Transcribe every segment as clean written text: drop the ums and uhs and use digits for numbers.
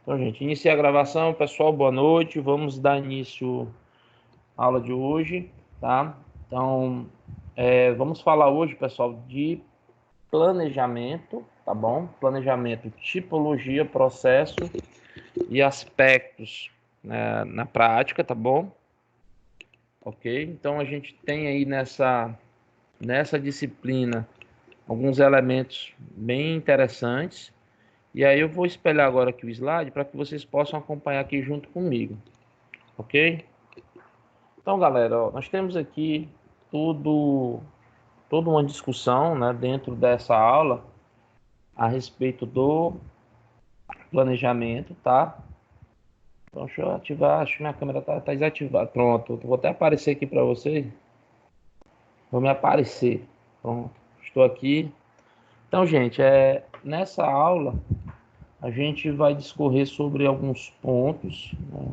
Então, gente, iniciei a gravação. Pessoal, boa noite. Vamos dar início à aula de hoje, tá? Então, vamos falar hoje, pessoal, de planejamento, tá bom? Planejamento, tipologia, processo e aspectos, né, na prática, tá bom? Ok? Então, a gente tem aí nessa disciplina alguns elementos bem interessantes. E aí eu vou espelhar agora aqui o slide para que vocês possam acompanhar aqui junto comigo, ok? Então, galera, ó, nós temos aqui toda uma discussão, né, dentro dessa aula a respeito do planejamento, tá? Então, deixa eu ativar, acho que minha câmera tá desativada. Pronto, vou até aparecer aqui para vocês. Vou me aparecer. Pronto, estou aqui. Então, gente, nessa aula a gente vai discorrer sobre alguns pontos, né,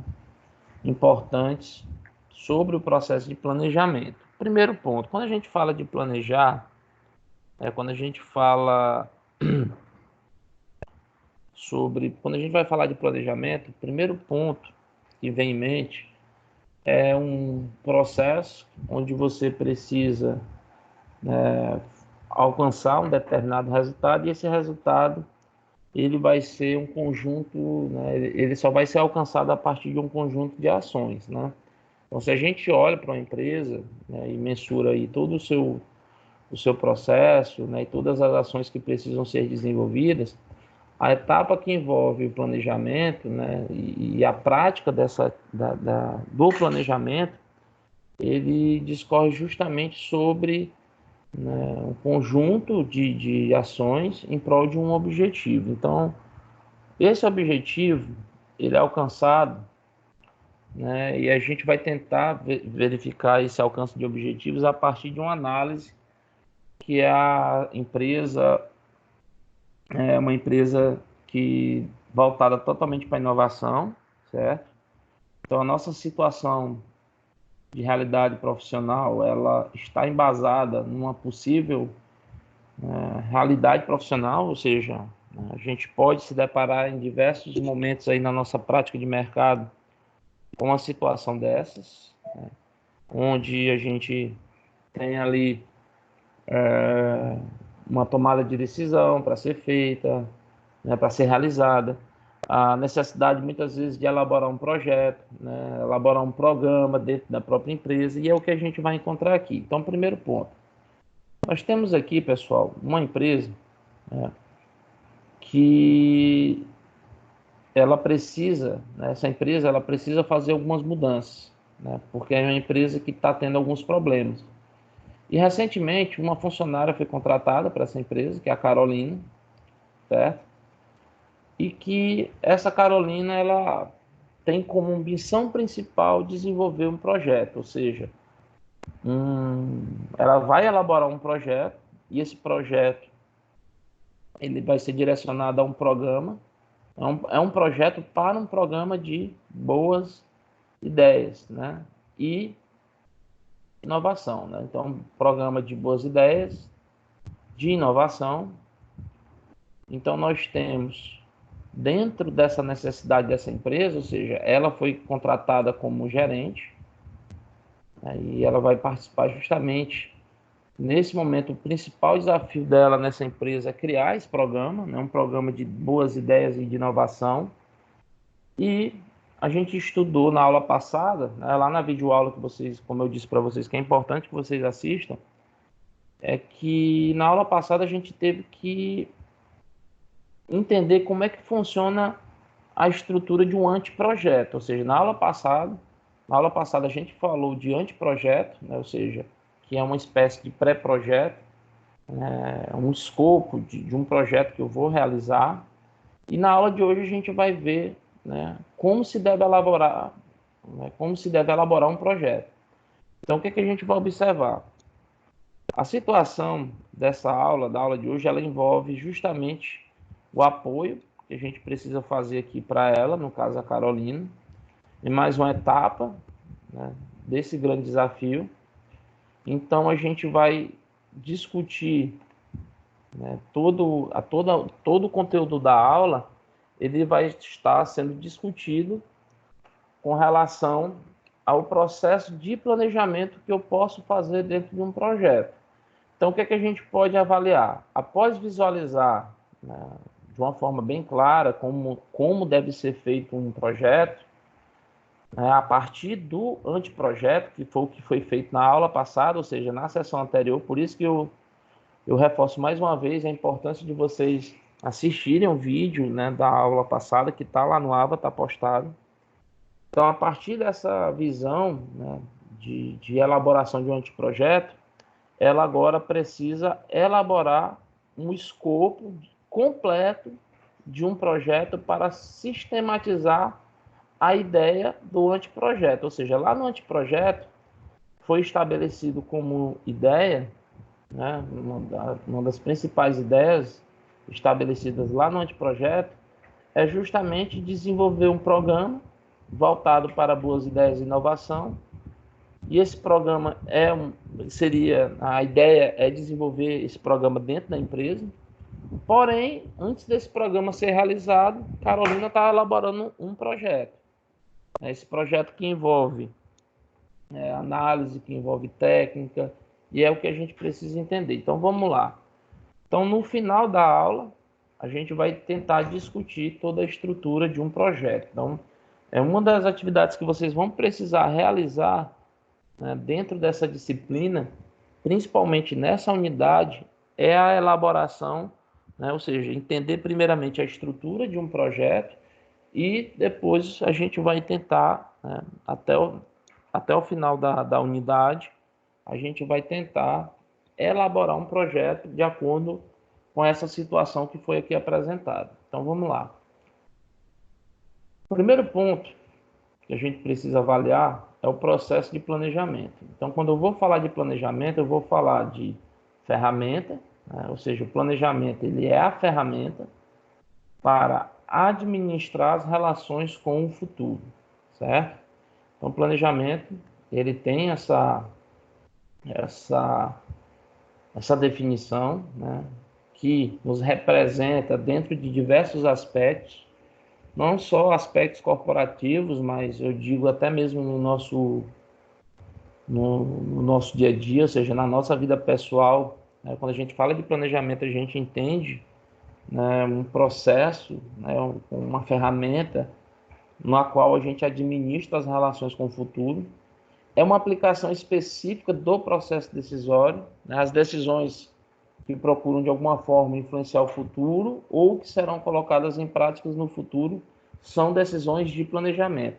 importantes sobre o processo de planejamento. Primeiro ponto, quando a gente fala de planejar, quando a gente fala quando a gente vai falar de planejamento, o primeiro ponto que vem em mente é um processo onde você precisa, alcançar um determinado resultado, e esse resultado ele vai ser um conjunto, né, ele só vai ser alcançado a partir de um conjunto de ações, né? Então, se a gente olha para uma empresa, né, e mensura aí todo o seu processo, né, e todas as ações que precisam ser desenvolvidas, a etapa que envolve o planejamento, né, e a prática do planejamento, ele discorre justamente sobre, né, um conjunto de ações em prol de um objetivo. Então, esse objetivo ele é alcançado, né, e a gente vai tentar verificar esse alcance de objetivos a partir de uma análise que a empresa é uma empresa que voltada totalmente para a inovação, certo? Então, a nossa situação de realidade profissional, ela está embasada numa possível realidade profissional, ou seja, a gente pode se deparar em diversos momentos aí na nossa prática de mercado com uma situação dessas, onde a gente tem ali uma tomada de decisão para ser feita, né, para ser realizada, a necessidade muitas vezes de elaborar um projeto, né, elaborar um programa dentro da própria empresa, e é o que a gente vai encontrar aqui. Então, primeiro ponto, nós temos aqui, pessoal, uma empresa, né, que ela precisa, né, essa empresa ela precisa fazer algumas mudanças, né, porque é uma empresa que está tendo alguns problemas. E recentemente uma funcionária foi contratada para essa empresa, que é a Carolina, certo? E que essa Carolina ela tem como missão principal desenvolver um projeto, ou seja, ela vai elaborar um projeto, e esse projeto ele vai ser direcionado a um programa, é um projeto para um programa de boas ideias, né? E inovação, né? Então, programa de boas ideias, de inovação. Então, nós temos, dentro dessa necessidade dessa empresa, ou seja, ela foi contratada como gerente, né, e ela vai participar justamente, nesse momento, o principal desafio dela nessa empresa é criar esse programa, né, um programa de boas ideias e de inovação. E a gente estudou na aula passada, né, lá na videoaula que vocês, como eu disse para vocês, que é importante que vocês assistam, é que na aula passada a gente teve que entender como é que funciona a estrutura de um anteprojeto, ou seja, na aula passada a gente falou de anteprojeto, né, ou seja, que é uma espécie de pré-projeto, um escopo de um projeto que eu vou realizar. E na aula de hoje a gente vai ver, né, como se deve elaborar um projeto. Então, o que, que a gente vai observar? A situação dessa aula, da aula de hoje, ela envolve justamente o apoio que a gente precisa fazer aqui para ela, no caso a Carolina, em mais uma etapa, né, desse grande desafio. Então, a gente vai discutir, né, todo o conteúdo da aula, ele vai estar sendo discutido com relação ao processo de planejamento que eu posso fazer dentro de um projeto. Então, o que é que a gente pode avaliar? Após visualizar, né, de uma forma bem clara como deve ser feito um projeto, né, a partir do anteprojeto, que foi o que foi feito na aula passada, ou seja, na sessão anterior, por isso que eu reforço mais uma vez a importância de vocês assistirem o vídeo, né, da aula passada, que está lá no AVA, está postado. Então, a partir dessa visão, né, de elaboração de um anteprojeto, ela agora precisa elaborar um escopo completo de um projeto para sistematizar a ideia do anteprojeto. Ou seja, lá no anteprojeto foi estabelecido como ideia, né, uma das principais ideias estabelecidas lá no anteprojeto é justamente desenvolver um programa voltado para boas ideias e inovação. E esse programa a ideia é desenvolver esse programa dentro da empresa. Porém, antes desse programa ser realizado, Carolina está elaborando um projeto. Esse projeto que envolve análise, que envolve técnica, e é o que a gente precisa entender. Então, vamos lá. Então, no final da aula, a gente vai tentar discutir toda a estrutura de um projeto. Então, é uma das atividades que vocês vão precisar realizar, né, dentro dessa disciplina, principalmente nessa unidade, é a elaboração, né, ou seja, entender primeiramente a estrutura de um projeto e depois a gente vai tentar, né, até o final da unidade, a gente vai tentar elaborar um projeto de acordo com essa situação que foi aqui apresentada. Então, vamos lá. O primeiro ponto que a gente precisa avaliar é o processo de planejamento. Então, quando eu vou falar de planejamento, eu vou falar de ferramenta, né? Ou seja, o planejamento ele é a ferramenta para administrar as relações com o futuro, certo? Então, o planejamento ele tem essa definição, né, que nos representa dentro de diversos aspectos, não só aspectos corporativos, mas eu digo até mesmo no nosso dia a dia, ou seja, na nossa vida pessoal, né? Quando a gente fala de planejamento, a gente entende, né, um processo, né, uma ferramenta na qual a gente administra as relações com o futuro. É uma aplicação específica do processo decisório, né? As decisões que procuram de alguma forma influenciar o futuro ou que serão colocadas em práticas no futuro são decisões de planejamento.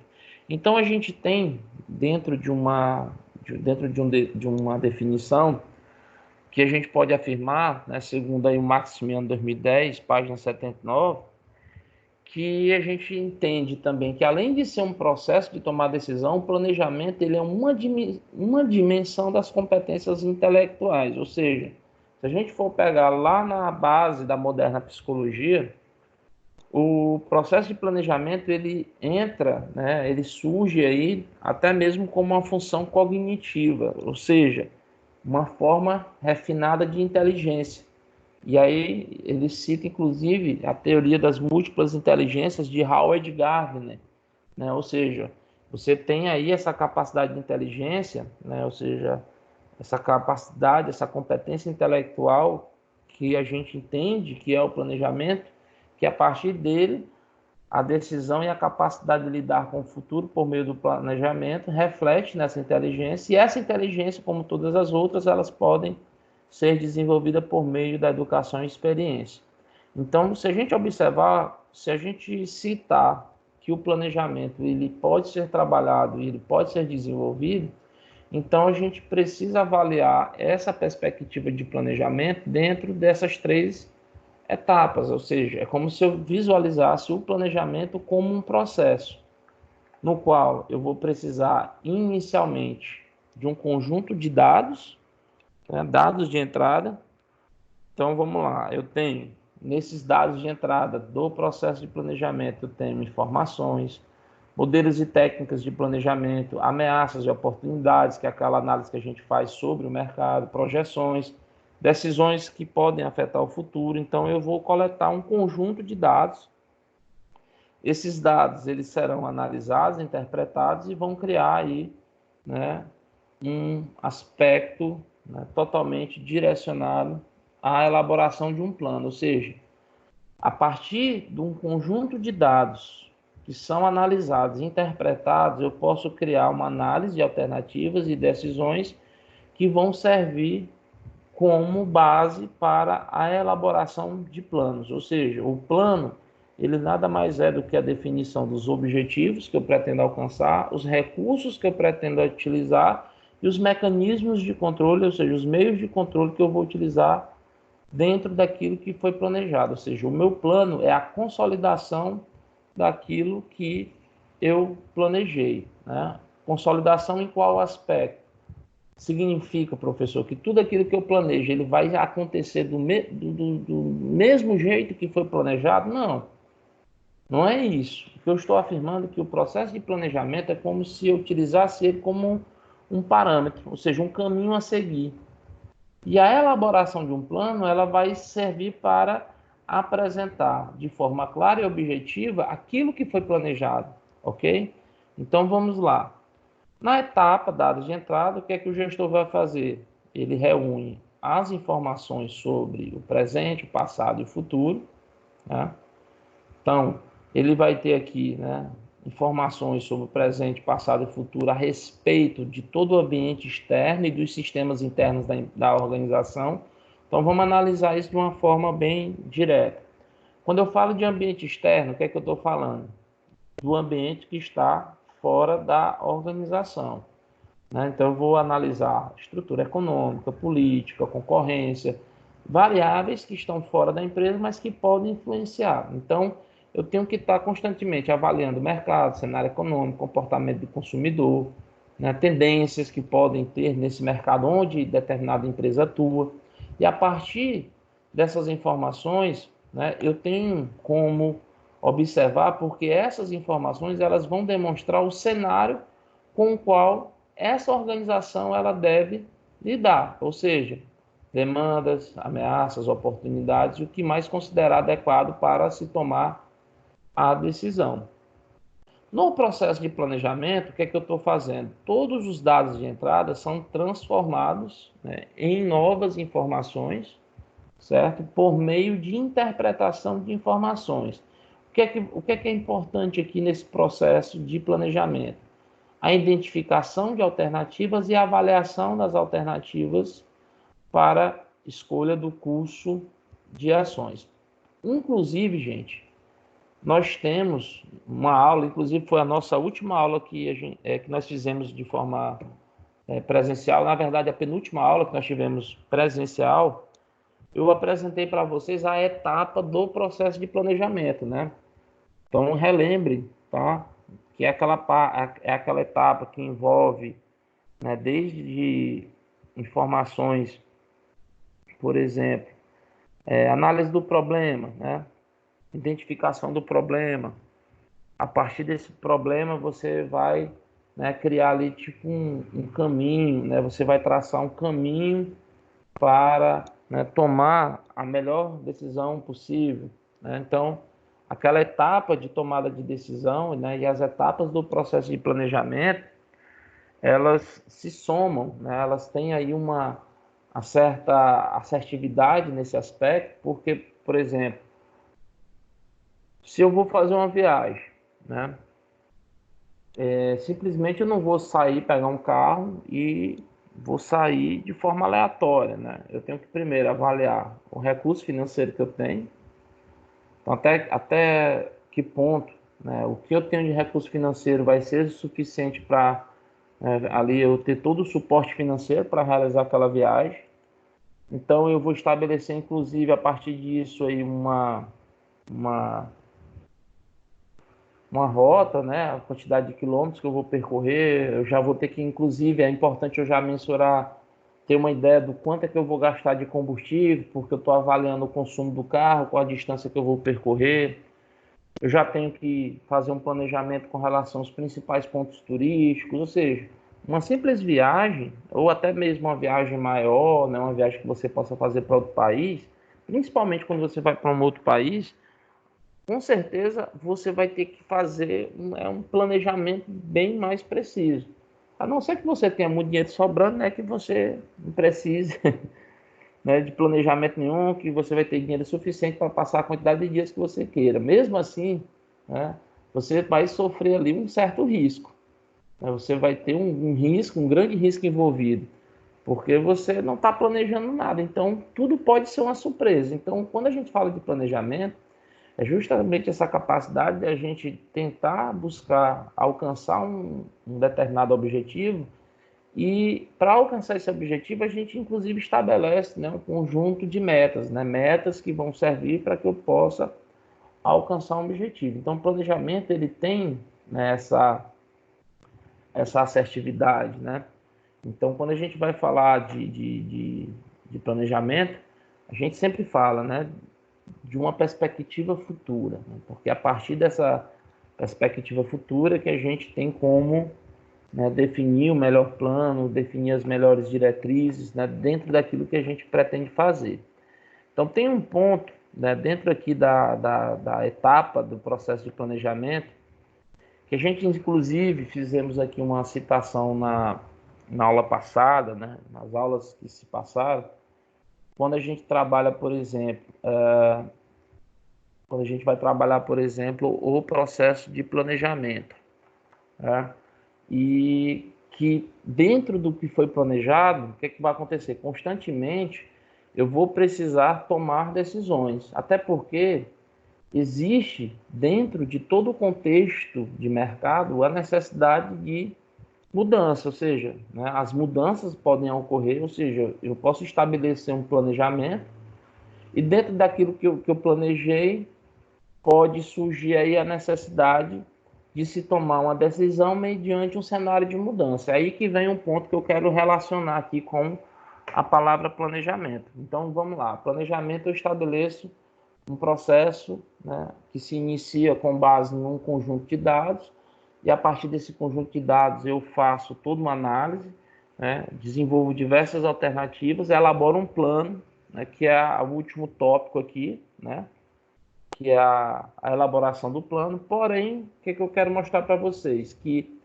Então a gente tem dentro de uma definição que a gente pode afirmar, né, segundo aí o Maximiano 2010, página 79, que a gente entende também que além de ser um processo de tomar decisão, o planejamento ele é uma dimensão das competências intelectuais, ou seja, se a gente for pegar lá na base da moderna psicologia, o processo de planejamento ele entra, né, ele surge aí até mesmo como uma função cognitiva, ou seja, uma forma refinada de inteligência. E aí ele cita inclusive a teoria das múltiplas inteligências de Howard Gardner, né? Ou seja, você tem aí essa capacidade de inteligência, né? Ou seja, essa capacidade, essa competência intelectual que a gente entende que é o planejamento, que a partir dele a decisão e a capacidade de lidar com o futuro por meio do planejamento reflete nessa inteligência, e essa inteligência, como todas as outras, elas podem ser desenvolvidas por meio da educação e experiência. Então, se a gente observar, se a gente citar que o planejamento ele pode ser trabalhado, ele pode ser desenvolvido, então a gente precisa avaliar essa perspectiva de planejamento dentro dessas três etapas, ou seja, é como se eu visualizasse o planejamento como um processo, no qual eu vou precisar inicialmente de um conjunto de dados, né, dados de entrada. Então vamos lá, eu tenho nesses dados de entrada do processo de planejamento, eu tenho informações, modelos e técnicas de planejamento, ameaças e oportunidades, que é aquela análise que a gente faz sobre o mercado, projeções, decisões que podem afetar o futuro. Então, eu vou coletar um conjunto de dados Esses dados eles serão analisados, interpretados e vão criar aí, né, um aspecto, né, totalmente direcionado à elaboração de um plano, ou seja, a partir de um conjunto de dados que são analisados e interpretados, eu posso criar uma análise de alternativas e decisões que vão servir como base para a elaboração de planos. Ou seja, o plano, ele nada mais é do que a definição dos objetivos que eu pretendo alcançar, os recursos que eu pretendo utilizar e os mecanismos de controle, ou seja, os meios de controle que eu vou utilizar dentro daquilo que foi planejado. Ou seja, o meu plano é a consolidação daquilo que eu planejei, né? Consolidação em qual aspecto? Significa, professor, que tudo aquilo que eu planejo, ele vai acontecer do mesmo jeito que foi planejado? Não, não é isso. O que eu estou afirmando é que o processo de planejamento é como se eu utilizasse ele como um parâmetro, ou seja, um caminho a seguir. E a elaboração de um plano, ela vai servir para apresentar de forma clara e objetiva aquilo que foi planejado, ok? Então vamos lá. Na etapa dados de entrada, o que é que o gestor vai fazer? Ele reúne as informações sobre o presente, o passado e o futuro, né? Então, ele vai ter aqui, né, informações sobre o presente, passado e futuro a respeito de todo o ambiente externo e dos sistemas internos da organização. Então, vamos analisar isso de uma forma bem direta. Quando eu falo de ambiente externo, o que é que eu estou falando? Do ambiente que está fora da organização, né? Então, eu vou analisar estrutura econômica, política, concorrência, variáveis que estão fora da empresa, mas que podem influenciar. Então, eu tenho que estar constantemente avaliando o mercado, cenário econômico, comportamento do consumidor, né, tendências que podem ter nesse mercado onde determinada empresa atua. E a partir dessas informações, né, eu tenho como observar, porque essas informações elas vão demonstrar o cenário com o qual essa organização ela deve lidar, ou seja, demandas, ameaças, oportunidades, o que mais considerar adequado para se tomar a decisão. No processo de planejamento, o que é que eu estou fazendo? Todos os dados de entrada são transformados, né, em novas informações, certo? Por meio de interpretação de informações. O que é importante aqui nesse processo de planejamento? A identificação de alternativas e a avaliação das alternativas para escolha do curso de ações. Inclusive, gente, nós temos uma aula, inclusive foi a nossa última aula que nós fizemos de forma presencial, na verdade a penúltima aula que nós tivemos presencial, eu apresentei para vocês a etapa do processo de planejamento, né? Então relembre, tá? Que é aquela etapa que envolve, né, desde informações, por exemplo, análise do problema, né? Identificação do problema. A partir desse problema você vai, né, criar ali tipo um caminho, né? Você vai traçar um caminho para, né, tomar a melhor decisão possível, né? Então, aquela etapa de tomada de decisão, né, e as etapas do processo de planejamento, elas se somam, né? Elas têm aí uma certa assertividade nesse aspecto, porque, por exemplo, se eu vou fazer uma viagem, né, simplesmente eu não vou sair, pegar um carro e vou sair de forma aleatória, né? Eu tenho que primeiro avaliar o recurso financeiro que eu tenho, então até que ponto, né, o que eu tenho de recurso financeiro vai ser suficiente para ali eu ter todo o suporte financeiro para realizar aquela viagem. Então eu vou estabelecer, inclusive, a partir disso aí uma, uma rota, né? A quantidade de quilômetros que eu vou percorrer. Eu já vou ter que, inclusive, é importante eu já mensurar, ter uma ideia do quanto é que eu vou gastar de combustível, porque eu estou avaliando o consumo do carro, qual a distância que eu vou percorrer. Eu já tenho que fazer um planejamento com relação aos principais pontos turísticos, ou seja, uma simples viagem, ou até mesmo uma viagem maior, né, uma viagem que você possa fazer para outro país, principalmente quando você vai para um outro país, com certeza você vai ter que fazer um planejamento bem mais preciso. A não ser que você tenha muito dinheiro sobrando, né, que você não precise né, de planejamento nenhum, que você vai ter dinheiro suficiente para passar a quantidade de dias que você queira. Mesmo assim, né, você vai sofrer ali um certo risco. Né, você vai ter um risco, um grande risco envolvido, porque você não está planejando nada. Então, tudo pode ser uma surpresa. Então, quando a gente fala de planejamento, é justamente essa capacidade de a gente tentar buscar alcançar um determinado objetivo e para alcançar esse objetivo a gente inclusive estabelece, né, um conjunto de metas, né, metas que vão servir para que eu possa alcançar um objetivo. Então o planejamento ele tem, né, essa assertividade, né? Então quando a gente vai falar de planejamento, a gente sempre fala, né, de uma perspectiva futura, né? Porque a partir dessa perspectiva futura que a gente tem como, né, definir o melhor plano, definir as melhores diretrizes, né, dentro daquilo que a gente pretende fazer. Então tem um ponto, né, dentro aqui da etapa do processo de planejamento, que a gente inclusive fizemos aqui uma citação na aula passada, né, nas aulas que se passaram, quando a gente trabalha, por exemplo, quando a gente vai trabalhar, por exemplo, o processo de planejamento, né? E que dentro do que foi planejado, o que é que vai acontecer? Constantemente eu vou precisar tomar decisões, até porque existe dentro de todo o contexto de mercado a necessidade de mudança, ou seja, né, as mudanças podem ocorrer, ou seja, eu posso estabelecer um planejamento e dentro daquilo que eu planejei pode surgir aí a necessidade de se tomar uma decisão mediante um cenário de mudança. É aí que vem um ponto que eu quero relacionar aqui com a palavra planejamento. Então vamos lá, planejamento eu estabeleço um processo, né, que se inicia com base num conjunto de dados e a partir desse conjunto de dados eu faço toda uma análise, né, desenvolvo diversas alternativas, elaboro um plano, né, que é o último tópico aqui, né, que é a elaboração do plano. Porém, o que eu quero mostrar para vocês? Que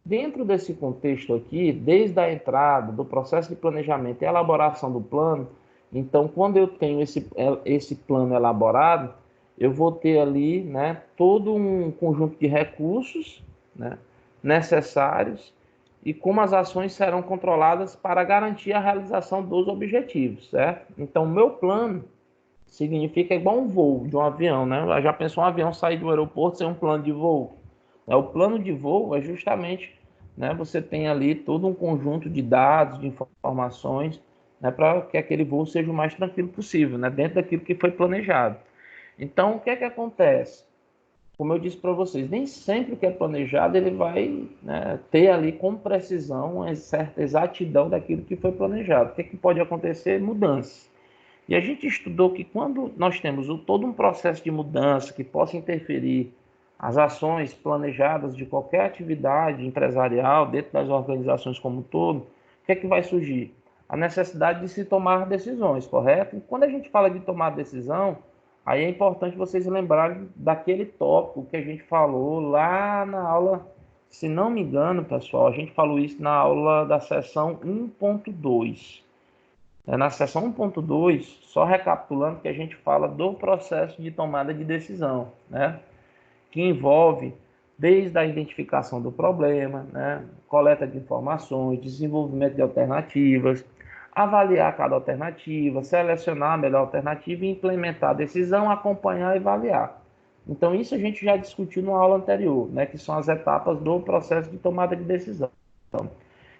dentro desse contexto aqui, desde a entrada do processo de planejamento e elaboração do plano, então, quando eu tenho esse plano elaborado, eu vou ter ali, né, todo um conjunto de recursos, né, necessários e como as ações serão controladas para garantir a realização dos objetivos, certo? Então, o meu plano significa igual um voo de um avião, né? Já pensou um avião sair do aeroporto sem um plano de voo? O plano de voo é justamente, né, você tem ali todo um conjunto de dados, de informações, né, para que aquele voo seja o mais tranquilo possível, né, dentro daquilo que foi planejado. Então, o que é que acontece? Como eu disse para vocês, nem sempre o que é planejado ele vai, né, ter ali com precisão uma certa exatidão daquilo que foi planejado. O que é que pode acontecer? Mudanças. E a gente estudou que quando nós temos todo um processo de mudança que possa interferir as ações planejadas de qualquer atividade empresarial dentro das organizações como um todo, o que é que vai surgir? A necessidade de se tomar decisões, correto? E quando a gente fala de tomar decisão, aí é importante vocês lembrarem daquele tópico que a gente falou lá na aula, se não me engano, pessoal, a gente falou isso na aula da sessão 1.2. Na seção 1.2, só recapitulando que a gente fala do processo de tomada de decisão, né? Que envolve desde a identificação do problema, né? Coleta de informações, desenvolvimento de alternativas, avaliar cada alternativa, selecionar a melhor alternativa e implementar a decisão, acompanhar e avaliar. Então, isso a gente já discutiu na aula anterior, né? Que são as etapas do processo de tomada de decisão.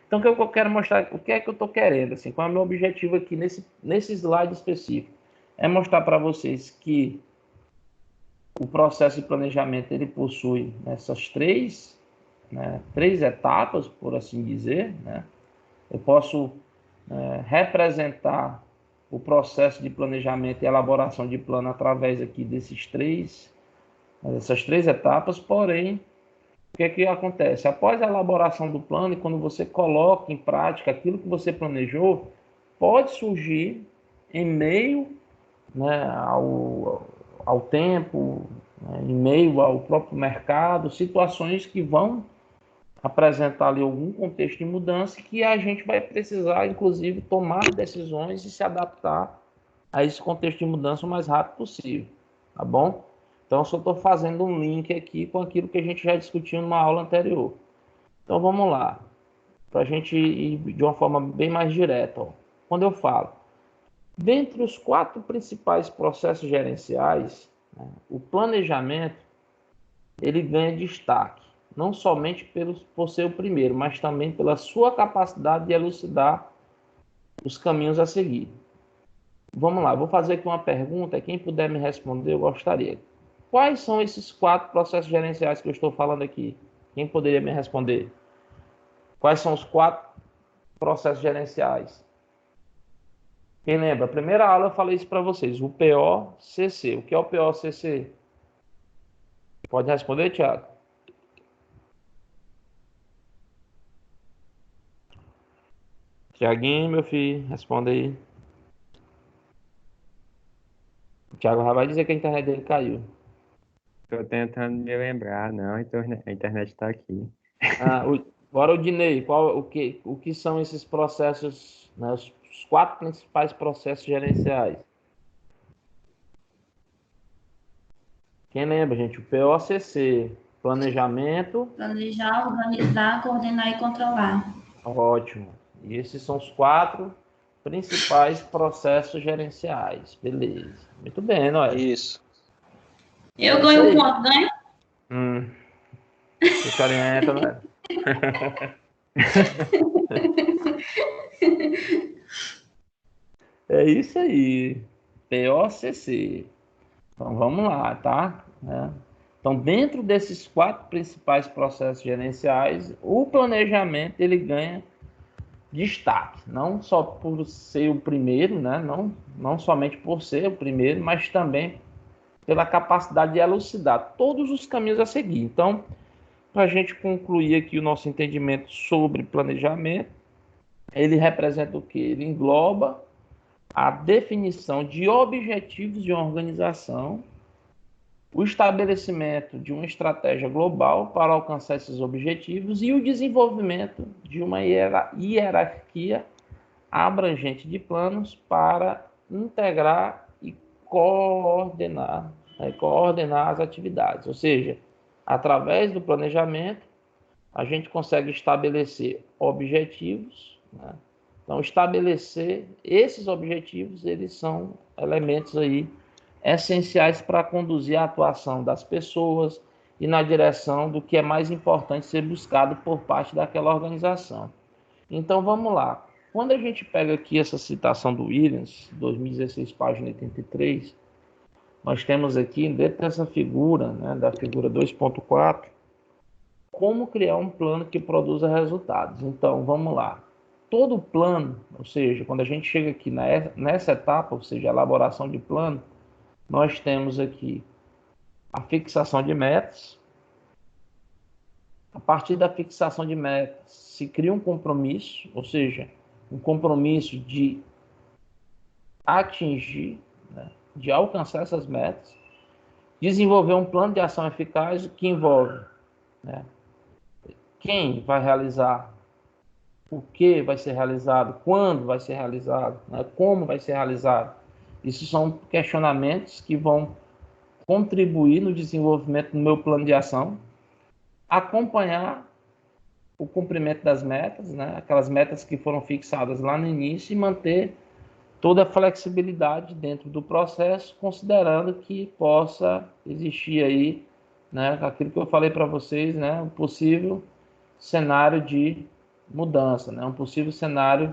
Então, o que eu quero mostrar, o que é que eu estou querendo, assim, qual é o meu objetivo aqui nesse slide específico? É mostrar para vocês que o processo de planejamento ele possui essas três etapas, por assim dizer, né? Eu posso representar o processo de planejamento e elaboração de plano através aqui dessas três etapas, porém o que é que acontece? Após a elaboração do plano e quando você coloca em prática aquilo que você planejou, pode surgir em meio, né, ao tempo, né, em meio ao próprio mercado, situações que vão apresentar ali algum contexto de mudança que a gente vai precisar, inclusive, tomar decisões e se adaptar a esse contexto de mudança o mais rápido possível, tá bom? Então, eu só estou fazendo um link aqui com aquilo que a gente já discutiu numa aula anterior. Então, vamos lá, para a gente ir de uma forma bem mais direta. Ó. Quando eu falo, dentre os 4 principais processos gerenciais, né, o planejamento ele ganha destaque, não somente por ser o primeiro, mas também pela sua capacidade de elucidar os caminhos a seguir. Vamos lá, vou fazer aqui uma pergunta, quem puder me responder, eu gostaria. Quais são esses 4 processos gerenciais que eu estou falando aqui? Quem poderia me responder? Quais são os 4 processos gerenciais? Quem lembra? A primeira aula eu falei isso para vocês, o POCC. O que é o POCC? Pode responder, Thiago? Tiaguinho, meu filho, responda aí. O Thiago já vai dizer que a internet dele caiu. Tô tentando me lembrar, não, a internet tá aqui. Agora o Dinei, o que são esses processos, né, os 4 principais processos gerenciais? Quem lembra, gente? O POCC, planejamento, Planejar, organizar, coordenar e controlar. ótimo. E esses são os 4 principais processos gerenciais. Beleza. Muito bem, não é? Isso. Eu Isso ganho um aí. ponto, ganho? Você orienta, né? É isso aí. POCC. Então vamos lá, tá? Então, dentro desses 4 principais processos gerenciais, o planejamento ele ganha destaque, não só por ser o primeiro, né? Não somente por ser o primeiro, mas também pela capacidade de elucidar todos os caminhos a seguir. Então, para a gente concluir aqui o nosso entendimento sobre planejamento, ele representa o quê? Ele engloba a definição de objetivos de uma organização, o estabelecimento de uma estratégia global para alcançar esses objetivos e o desenvolvimento de uma hierarquia abrangente de planos para integrar e coordenar as atividades. Ou seja, através do planejamento, a gente consegue estabelecer objetivos, né? Então, estabelecer esses objetivos, eles são elementos aí essenciais para conduzir a atuação das pessoas e na direção do que é mais importante ser buscado por parte daquela organização. Então, vamos lá. Quando a gente pega aqui essa citação do Williams, 2016, página 83, nós temos aqui, dentro dessa figura, né, da figura 2.4, como criar um plano que produza resultados. Então, vamos lá. Todo plano, ou seja, quando a gente chega aqui nessa etapa, ou seja, a elaboração de plano, nós temos aqui a fixação de metas. A partir da fixação de metas, se cria um compromisso, ou seja, um compromisso de atingir, né, de alcançar essas metas, desenvolver um plano de ação eficaz que envolve, né, quem vai realizar, o que vai ser realizado, quando vai ser realizado, né, como vai ser realizado. Isso são questionamentos que vão contribuir no desenvolvimento do meu plano de ação, acompanhar o cumprimento das metas, né, aquelas metas que foram fixadas lá no início e manter toda a flexibilidade dentro do processo, considerando que possa existir aí, né, aquilo que eu falei para vocês, né, um possível cenário de mudança, né, um possível cenário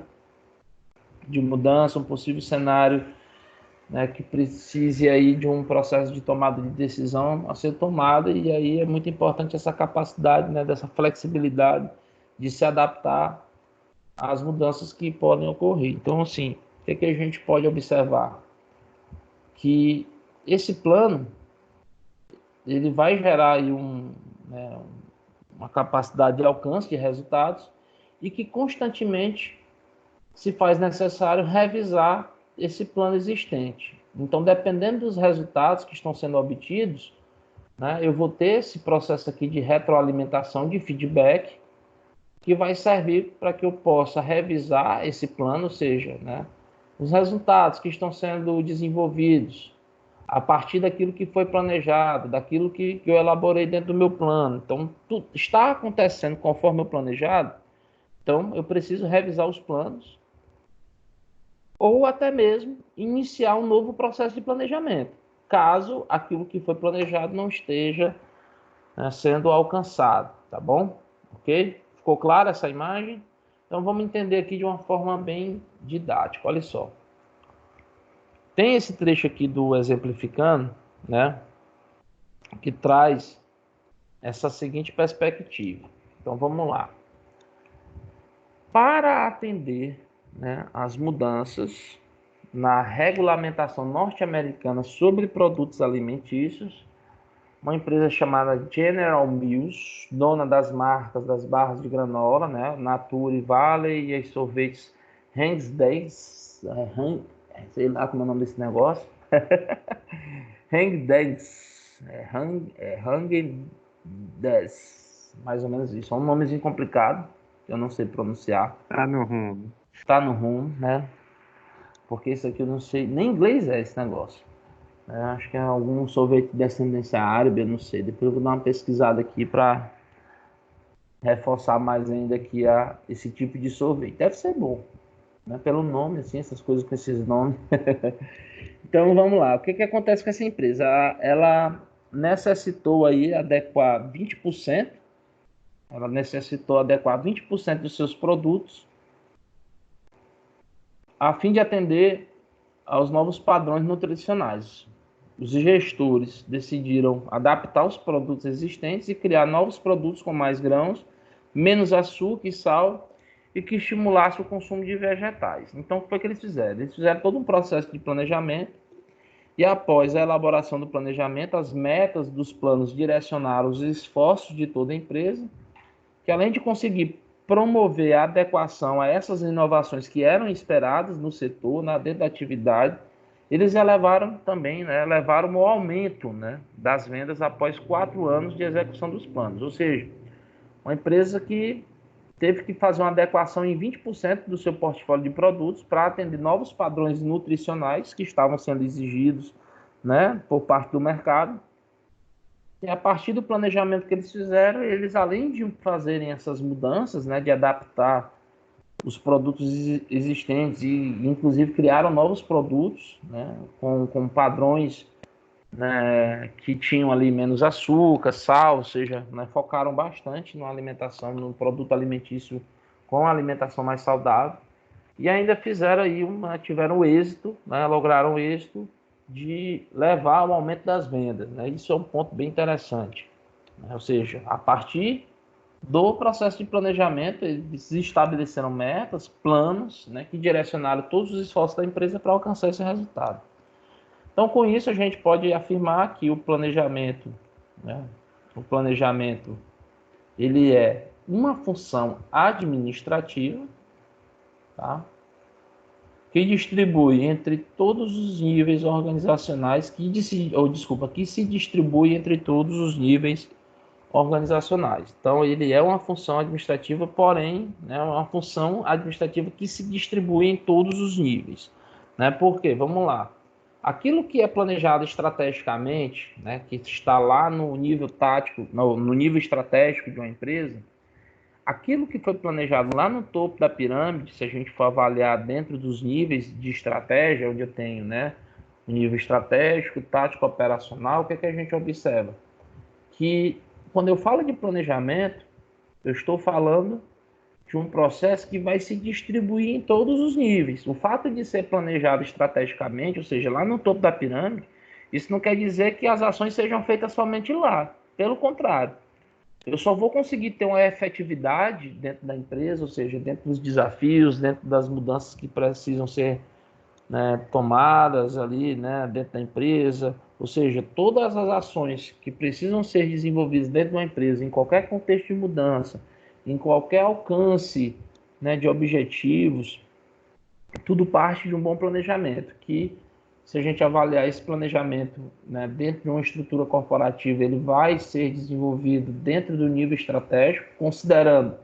de mudança, um possível cenário, né, que precise aí de um processo de tomada de decisão a ser tomada, e aí é muito importante essa capacidade, né, dessa flexibilidade de se adaptar às mudanças que podem ocorrer. Então, assim, o que a gente pode observar? Que esse plano ele vai gerar aí né, uma capacidade de alcance de resultados e que constantemente se faz necessário revisar esse plano existente. Então, dependendo dos resultados que estão sendo obtidos, né, eu vou ter esse processo aqui de retroalimentação, de feedback, que vai servir para que eu possa revisar esse plano, ou seja, né, os resultados que estão sendo desenvolvidos a partir daquilo que foi planejado, daquilo que eu elaborei dentro do meu plano. Então, tudo está acontecendo conforme o planejado, então eu preciso revisar os planos ou até mesmo iniciar um novo processo de planejamento, caso aquilo que foi planejado não esteja, né, sendo alcançado, tá bom? Ok? Ficou clara essa imagem? Então vamos entender aqui de uma forma bem didática. Olha só. Tem esse trecho aqui do exemplificando, né, que traz essa seguinte perspectiva. Então vamos lá. Para atender, né, as mudanças na regulamentação norte-americana sobre produtos alimentícios, uma empresa chamada General Mills, dona das marcas das barras de granola, né, Nature Valley e as sorvetes Haagen-Dazs, sei lá como é o nome desse negócio, Haagen-Dazs, Haagen-Dazs, mais ou menos isso, é um nomezinho complicado, eu não sei pronunciar. Tá no rumo. Está no rumo, né? Porque isso aqui eu não sei, nem inglês é esse negócio. Acho que é algum sorvete de descendência árabe, eu não sei. Depois eu vou dar uma pesquisada aqui para reforçar mais ainda aqui esse tipo de sorvete. Deve ser bom, né? Pelo nome, assim, essas coisas com esses nomes. Então vamos lá. O que acontece com essa empresa? Ela necessitou aí adequar 20%. Ela necessitou adequar 20% dos seus produtos a fim de atender aos novos padrões nutricionais. Os gestores decidiram adaptar os produtos existentes e criar novos produtos com mais grãos, menos açúcar e sal e que estimulasse o consumo de vegetais. Então, o que foi que eles fizeram? Eles fizeram todo um processo de planejamento e, após a elaboração do planejamento, as metas dos planos direcionaram os esforços de toda a empresa, que além de conseguir promover a adequação a essas inovações que eram esperadas no setor, dentro da atividade, eles elevaram também, né, levaram o aumento, né, das vendas após 4 anos de execução dos planos. Ou seja, uma empresa que teve que fazer uma adequação em 20% do seu portfólio de produtos para atender novos padrões nutricionais que estavam sendo exigidos, né, por parte do mercado. E a partir do planejamento que eles fizeram, eles, além de fazerem essas mudanças, né, de adaptar os produtos existentes e, inclusive, criaram novos produtos, né, com padrões, né, que tinham ali menos açúcar, sal, ou seja, né, focaram bastante na alimentação, no produto alimentício com alimentação mais saudável. E ainda fizeram aí tiveram o êxito, né, lograram o êxito de levar ao aumento das vendas, né? Isso é um ponto bem interessante, né? Ou seja, a partir do processo de planejamento, eles estabeleceram metas, planos, né, que direcionaram todos os esforços da empresa para alcançar esse resultado. Então, com isso, a gente pode afirmar que o planejamento, né, ele é uma função administrativa, tá? Que distribui entre todos os níveis organizacionais, que se distribui entre todos os níveis organizacionais. Então, ele é uma função administrativa, porém, né, uma função administrativa que se distribui em todos os níveis. Né? Por quê? Vamos lá. Aquilo que é planejado estrategicamente, né, que está lá no nível tático, no nível estratégico de uma empresa, aquilo que foi planejado lá no topo da pirâmide, se a gente for avaliar dentro dos níveis de estratégia, onde eu tenho, né, o nível estratégico, tático, operacional, o que a gente observa? Que quando eu falo de planejamento, eu estou falando de um processo que vai se distribuir em todos os níveis. O fato de ser planejado estrategicamente, ou seja, lá no topo da pirâmide, isso não quer dizer que as ações sejam feitas somente lá. Pelo contrário, eu só vou conseguir ter uma efetividade dentro da empresa, ou seja, dentro dos desafios, dentro das mudanças que precisam ser, né, tomadas ali, né, dentro da empresa, ou seja, todas as ações que precisam ser desenvolvidas dentro de uma empresa, em qualquer contexto de mudança, em qualquer alcance, né, de objetivos, tudo parte de um bom planejamento, que se a gente avaliar esse planejamento, né, dentro de uma estrutura corporativa, ele vai ser desenvolvido dentro do nível estratégico, considerando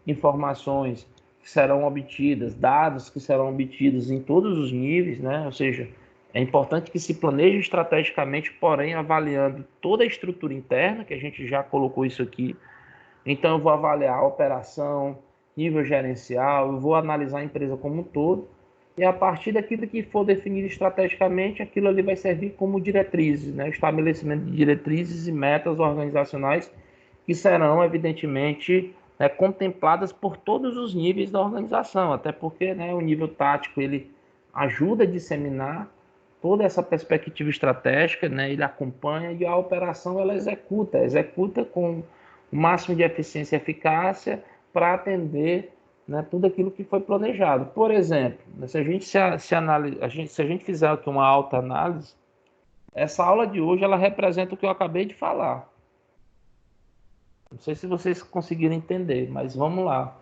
informações que serão obtidas, dados que serão obtidos em todos os níveis, né? Ou seja, é importante que se planeje estrategicamente, porém avaliando toda a estrutura interna, que a gente já colocou isso aqui. Então eu vou avaliar a operação, nível gerencial, eu vou analisar a empresa como um todo, e a partir daquilo que for definido estrategicamente, aquilo ali vai servir como diretrizes, né? Estabelecimento de diretrizes e metas organizacionais que serão, evidentemente, né, contempladas por todos os níveis da organização, até porque, né, o nível tático ele ajuda a disseminar toda essa perspectiva estratégica, né, ele acompanha, e a operação ela executa com o máximo de eficiência e eficácia para atender, né, tudo aquilo que foi planejado. Por exemplo, se a gente fizer aqui uma alta análise, essa aula de hoje ela representa o que eu acabei de falar. Não sei se vocês conseguiram entender, mas vamos lá.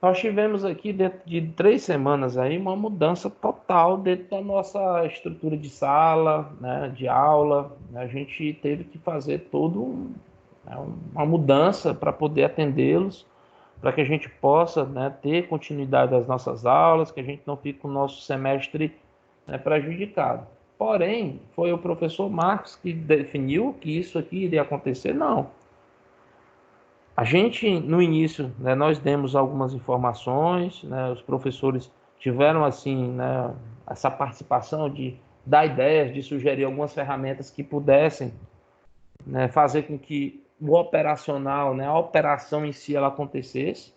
Nós tivemos aqui, dentro de 3 semanas, aí, uma mudança total dentro da nossa estrutura de sala, né, de aula. A gente teve que fazer uma mudança para poder atendê-los, para que a gente possa, né, ter continuidade das nossas aulas, que a gente não fique com o nosso semestre, né, prejudicado. Porém, foi o professor Marcos que definiu que isso aqui iria acontecer? Não. A gente, no início, né, nós demos algumas informações, né, os professores tiveram, assim, né, essa participação de dar ideias, de sugerir algumas ferramentas que pudessem, né, fazer com que o operacional, né, a operação em si, ela acontecesse.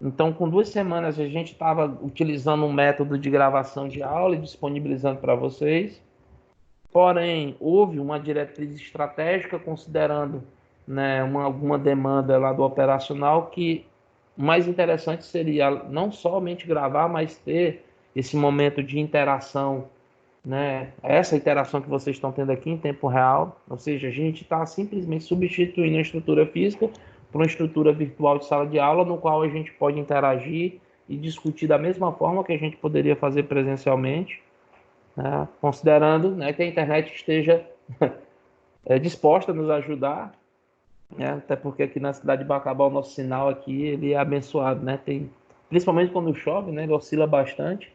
Então, com 2 semanas, a gente estava utilizando um método de gravação de aula e disponibilizando para vocês. Porém, houve uma diretriz estratégica considerando, né, alguma demanda lá do operacional, que o mais interessante seria não somente gravar, mas ter esse momento de interação, né, essa interação que vocês estão tendo aqui em tempo real, ou seja, a gente está simplesmente substituindo a estrutura física por uma estrutura virtual de sala de aula, no qual a gente pode interagir e discutir da mesma forma que a gente poderia fazer presencialmente, né, considerando, né, que a internet esteja disposta a nos ajudar, né, até porque aqui na cidade de Bacabal o nosso sinal aqui ele é abençoado, né, principalmente quando chove, né, ele oscila bastante,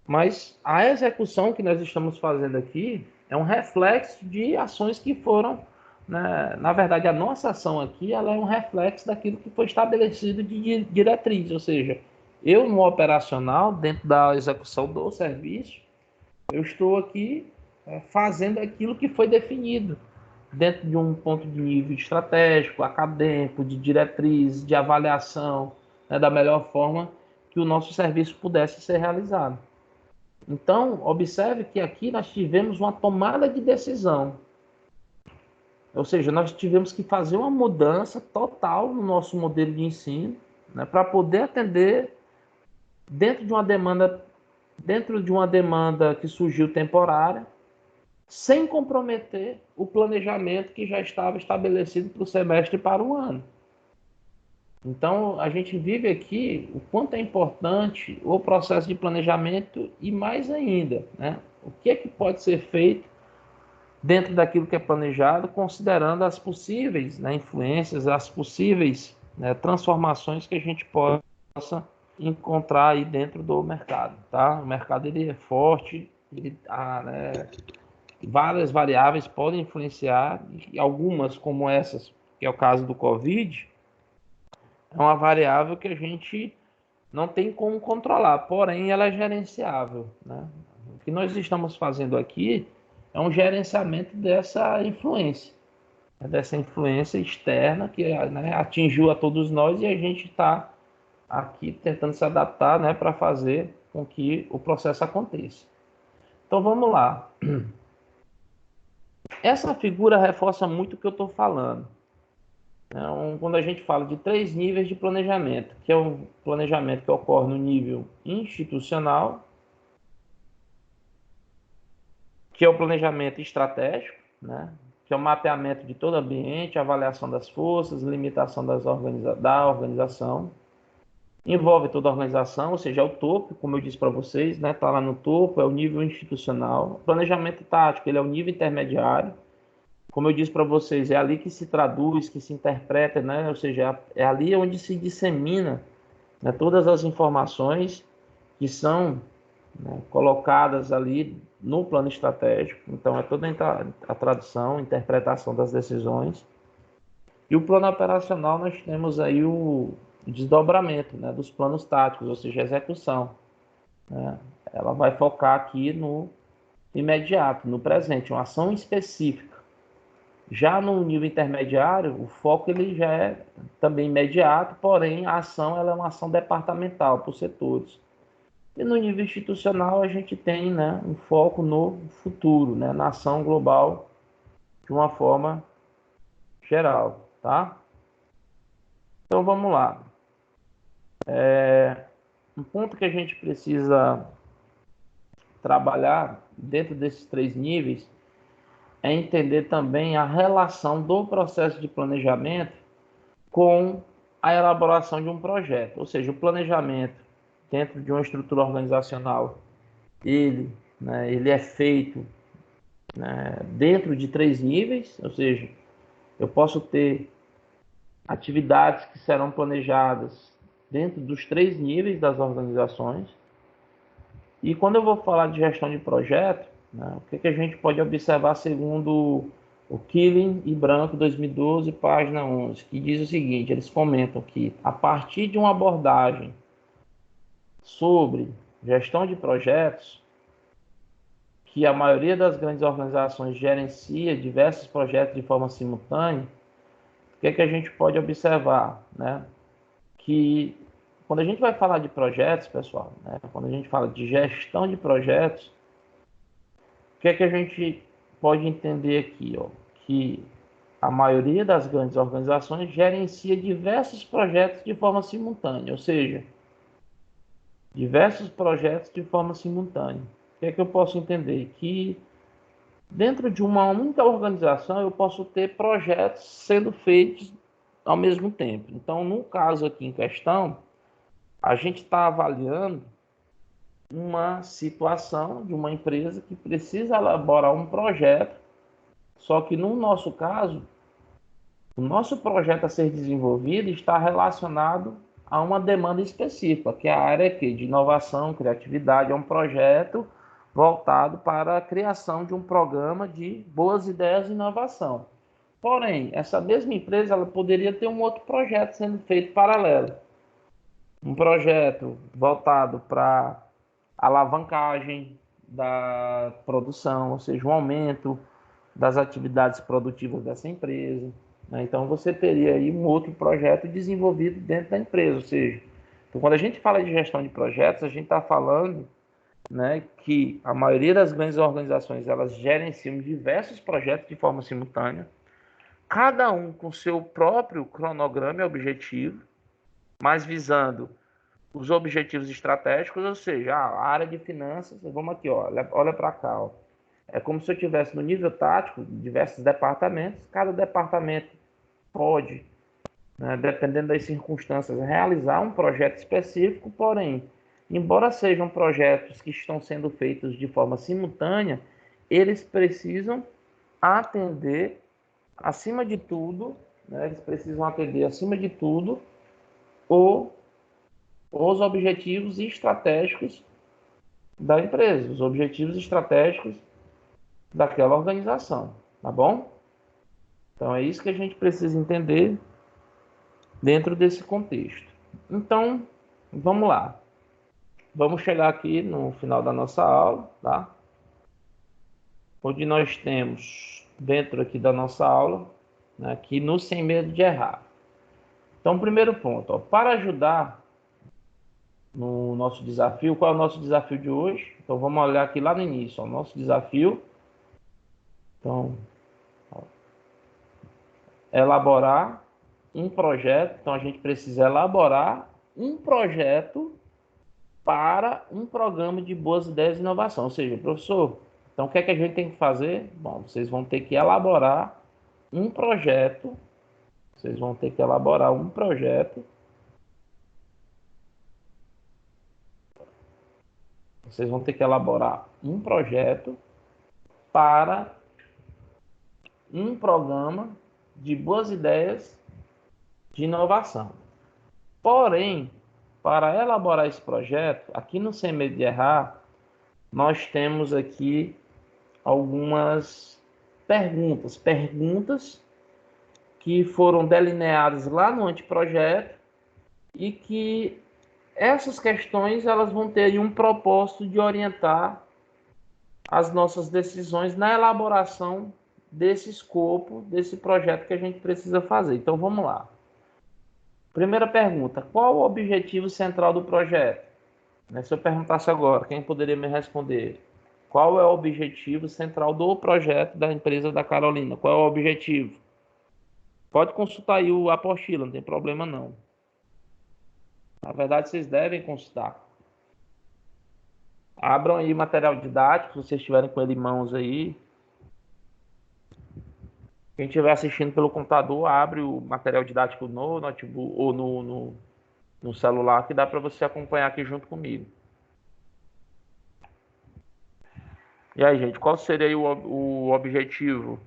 mas a execução que nós estamos fazendo aqui é um reflexo de ações que foram, né, na verdade a nossa ação aqui ela é um reflexo daquilo que foi estabelecido de diretriz, ou seja, eu no operacional, dentro da execução do serviço, eu estou aqui fazendo aquilo que foi definido dentro de um ponto de nível estratégico, acadêmico, de diretriz, de avaliação, né, da melhor forma que o nosso serviço pudesse ser realizado. Então, observe que aqui nós tivemos uma tomada de decisão. Ou seja, nós tivemos que fazer uma mudança total no nosso modelo de ensino, né, para poder atender dentro de uma demanda que surgiu temporária, sem comprometer o planejamento que já estava estabelecido para o semestre e para o ano. Então, a gente vive aqui o quanto é importante o processo de planejamento e mais ainda, né? O que é que pode ser feito dentro daquilo que é planejado, considerando as possíveis, né, influências, as possíveis, né, transformações que a gente possa encontrar aí dentro do mercado, tá? O mercado ele é forte, né, várias variáveis podem influenciar, e algumas como essas, que é o caso do Covid, é uma variável que a gente não tem como controlar, porém ela é gerenciável, né? O que nós estamos fazendo aqui é um gerenciamento dessa influência externa que, né, atingiu a todos nós, e a gente está aqui tentando se adaptar, né, para fazer com que o processo aconteça. Então vamos lá. Essa figura reforça muito o que eu estou falando. Então, quando a gente fala de 3 níveis de planejamento, que é um planejamento que ocorre no nível institucional, que é o planejamento estratégico, né, que é o mapeamento de todo o ambiente, avaliação das forças, limitação da organização. envolve toda a organização, ou seja, é o topo, como eu disse para vocês, né? Está lá no topo, é o nível institucional. O planejamento tático, ele é o nível intermediário. Como eu disse para vocês, é ali que se traduz, que se interpreta, né? Ou seja, é ali onde se dissemina, né, todas as informações que são, né, colocadas ali no plano estratégico. Então, é toda a tradução, interpretação das decisões. E o plano operacional, nós temos aí o desdobramento, né, dos planos táticos, ou seja, a execução, né? Ela vai focar aqui no imediato, no presente, uma ação específica. Já no nível intermediário, o foco ele já é também imediato, porém a ação ela é uma ação departamental, por setores. E no nível institucional a gente tem, né, um foco no futuro, né, na ação global de uma forma geral, tá? Então vamos lá. Um ponto que a gente precisa trabalhar dentro desses três níveis é entender também a relação do processo de planejamento com a elaboração de um projeto. Ou seja, o planejamento dentro de uma estrutura organizacional, ele é feito, né, dentro de três níveis, ou seja, eu posso ter atividades que serão planejadas dentro dos três níveis das organizações. E quando eu vou falar de gestão de projeto, né, o que a gente pode observar segundo o Killing e Branco 2012, página 11, que diz o seguinte, eles comentam que a partir de uma abordagem sobre gestão de projetos, que a maioria das grandes organizações gerencia diversos projetos de forma simultânea, o que a gente pode observar, né? Que quando a gente vai falar de projetos, pessoal, né? Quando a gente fala de gestão de projetos, o que a gente pode entender aqui, ó? Que a maioria das grandes organizações gerencia diversos projetos de forma simultânea, ou seja, diversos projetos de forma simultânea. O que eu posso entender? Que dentro de uma única organização eu posso ter projetos sendo feitos ao mesmo tempo. Então, no caso aqui em questão, a gente está avaliando uma situação de uma empresa que precisa elaborar um projeto, só que no nosso caso, o nosso projeto a ser desenvolvido está relacionado a uma demanda específica, que é a área aqui, de inovação, criatividade, é um projeto voltado para a criação de um programa de boas ideias e inovação. Porém, essa mesma empresa ela poderia ter um outro projeto sendo feito paralelo. Um projeto voltado para alavancagem da produção, ou seja, um aumento das atividades produtivas dessa empresa, né? Então, você teria aí um outro projeto desenvolvido dentro da empresa, ou seja, então, quando a gente fala de gestão de projetos, a gente está falando, né, que a maioria das grandes organizações elas gerenciam diversos projetos de forma simultânea, cada um com seu próprio cronograma e objetivo, mas visando os objetivos estratégicos, ou seja, a área de finanças, vamos aqui, ó, olha para cá, ó. É como se eu tivesse no nível tático diversos departamentos, cada departamento pode, né, dependendo das circunstâncias, realizar um projeto específico, porém, embora sejam projetos que estão sendo feitos de forma simultânea, eles precisam atender, acima de tudo, né, os objetivos estratégicos da empresa, os objetivos estratégicos daquela organização, tá bom? Então é isso que a gente precisa entender dentro desse contexto. Então, vamos lá. Vamos chegar aqui no final da nossa aula, tá? Onde nós temos dentro aqui da nossa aula, né, aqui no Sem Medo de Errar. Então, primeiro ponto, ó, para ajudar no nosso desafio, qual é o nosso desafio de hoje? Então, vamos olhar aqui lá no início, ó, o nosso desafio. Então, ó, elaborar um projeto. Então, a gente precisa elaborar um projeto para um programa de boas ideias e inovação. Ou seja, professor, então o que é que a gente tem que fazer? Bom, vocês vão ter que elaborar um projeto. Vocês vão ter que elaborar um projeto Vocês vão ter que elaborar um projeto para um programa de boas ideias de inovação. Porém, para elaborar esse projeto, aqui no Sem Medo de Errar, nós temos aqui algumas perguntas que foram delineadas lá no anteprojeto e que essas questões elas vão ter um propósito de orientar as nossas decisões na elaboração desse escopo, desse projeto que a gente precisa fazer. Então vamos lá. Primeira pergunta: qual o objetivo central do projeto? Se eu perguntasse agora, quem poderia me responder? Qual é o objetivo central do projeto da empresa da Carolina? Qual é o objetivo? Pode consultar aí a apostila, não tem problema não. Na verdade, vocês devem consultar. Abram aí material didático, se vocês estiverem com ele em mãos aí. Quem estiver assistindo pelo computador, abre o material didático no notebook ou no celular, que dá para você acompanhar aqui junto comigo. E aí, gente, qual seria aí o objetivo?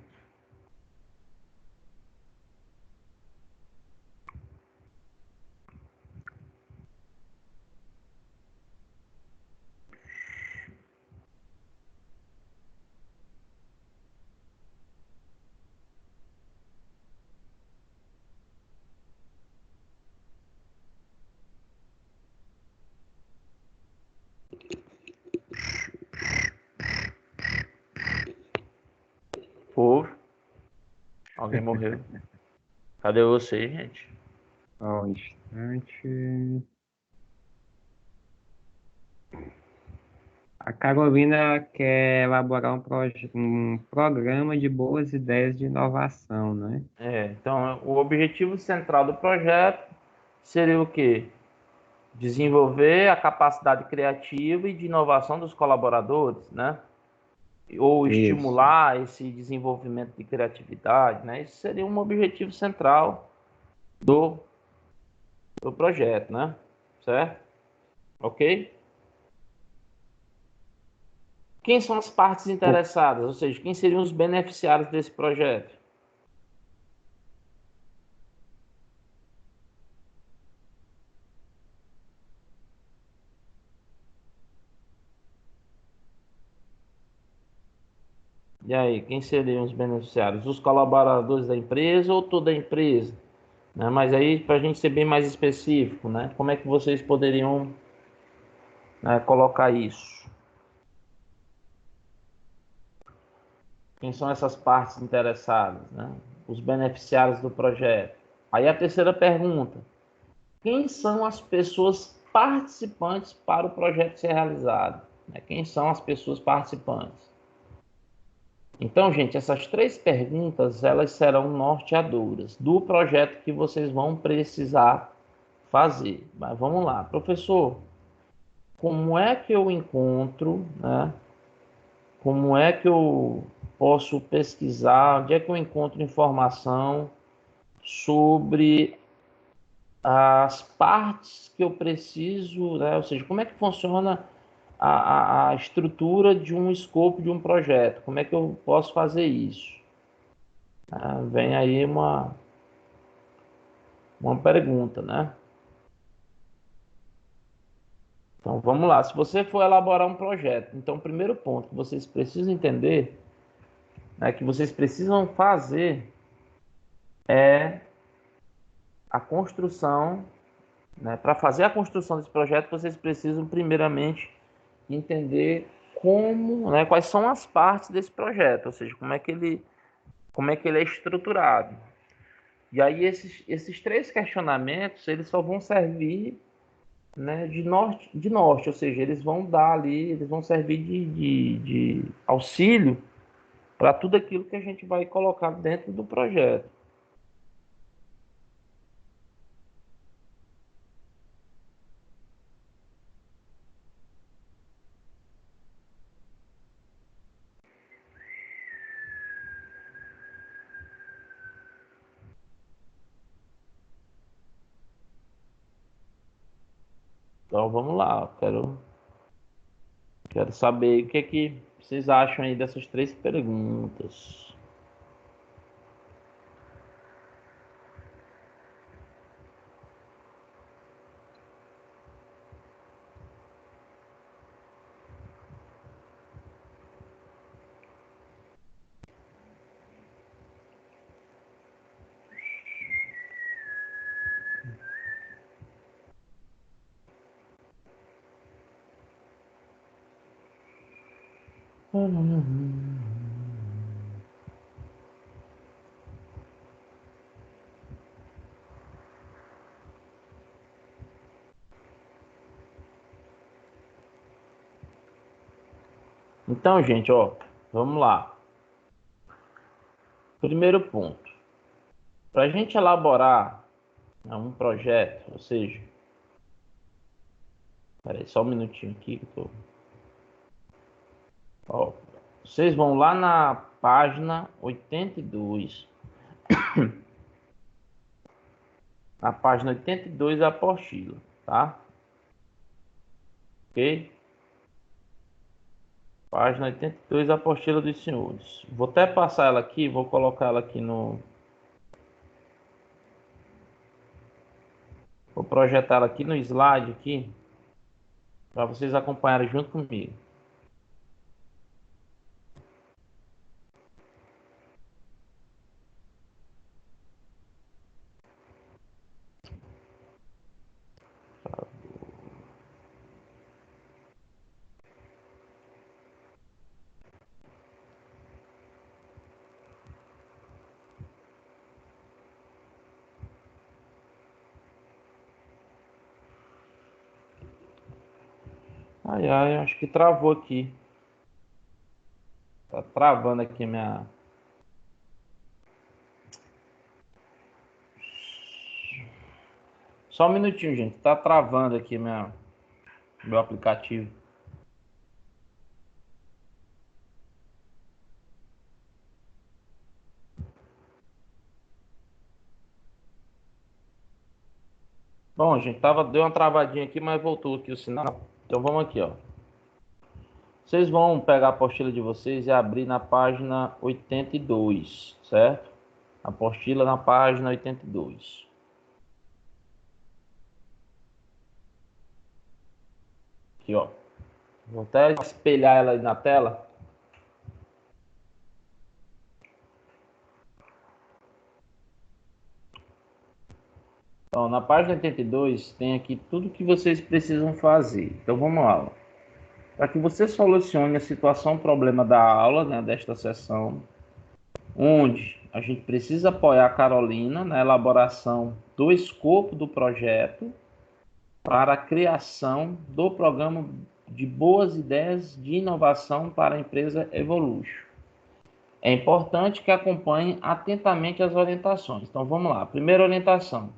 Povo? Alguém morreu? Cadê você, gente? Ó, um instante. A Carolina quer elaborar um programa de boas ideias de inovação, né? Então, o objetivo central do projeto seria o quê? Desenvolver a capacidade criativa e de inovação dos colaboradores, né? Ou Isso. estimular esse desenvolvimento de criatividade, né? Isso seria um objetivo central do, do projeto, né? Certo? Ok? Quem são as partes O- interessadas? Ou seja, quem seriam os beneficiários desse projeto? E aí, quem seriam os beneficiários? Os colaboradores da empresa ou toda a empresa? Né? Mas aí, para a gente ser bem mais específico, né? Como é que vocês poderiam, né, colocar isso? Quem são essas partes interessadas, né? Os beneficiários do projeto. Aí a terceira pergunta: quem são as pessoas participantes para o projeto ser realizado? Né? Quem são as pessoas participantes? Então, gente, essas três perguntas elas serão norteadoras do projeto que vocês vão precisar fazer. Mas vamos lá, professor. Como é que eu encontro, né? Como é que eu posso pesquisar? Onde é que eu encontro informação sobre as partes que eu preciso, né? Ou seja, como é que funciona a estrutura de um escopo de um projeto? Como é que eu posso fazer isso? Vem aí uma pergunta, né? Então vamos lá. Se você for elaborar um projeto, então o primeiro ponto que vocês precisam entender, né, que vocês precisam fazer é a construção, né? Para fazer a construção desse projeto, vocês precisam primeiramente entender como, né, quais são as partes desse projeto, ou seja, como é que ele é estruturado. E aí esses três questionamentos, eles só vão servir, né, de norte, ou seja, eles vão dar ali, eles vão servir de auxílio para tudo aquilo que a gente vai colocar dentro do projeto. Então vamos lá, eu quero Quero saber o que é que vocês acham aí dessas 3 perguntas. Então, gente, ó, vamos lá. Primeiro ponto. Para a gente elaborar, né, um projeto, ou seja, peraí, só um minutinho aqui que eu tô. Ó, vocês vão lá na página 82. Na página 82 da apostila, tá? Ok? Página 82 da apostila dos senhores. Vou até passar ela aqui, vou colocar ela aqui no... Vou projetar ela aqui no slide aqui, para vocês acompanharem junto comigo. Ai, ai, acho que travou aqui. Tá travando aqui minha... Só um minutinho, gente. Tá travando aqui meu aplicativo. Bom, gente, deu uma travadinha aqui, mas voltou aqui o sinal. Então vamos aqui, ó. Vocês vão pegar a apostila de vocês e abrir na página 82, certo? Apostila na página 82. Aqui, ó. Vou até espelhar ela aí na tela. Então, na página 82 tem aqui tudo que vocês precisam fazer. Então vamos lá. Para que você solucione a situação, problema da aula, né, desta sessão, onde a gente precisa apoiar a Carolina na elaboração do escopo do projeto para a criação do programa de boas ideias de inovação para a empresa Evolution. É importante que acompanhe atentamente as orientações. Então vamos lá. Primeira orientação.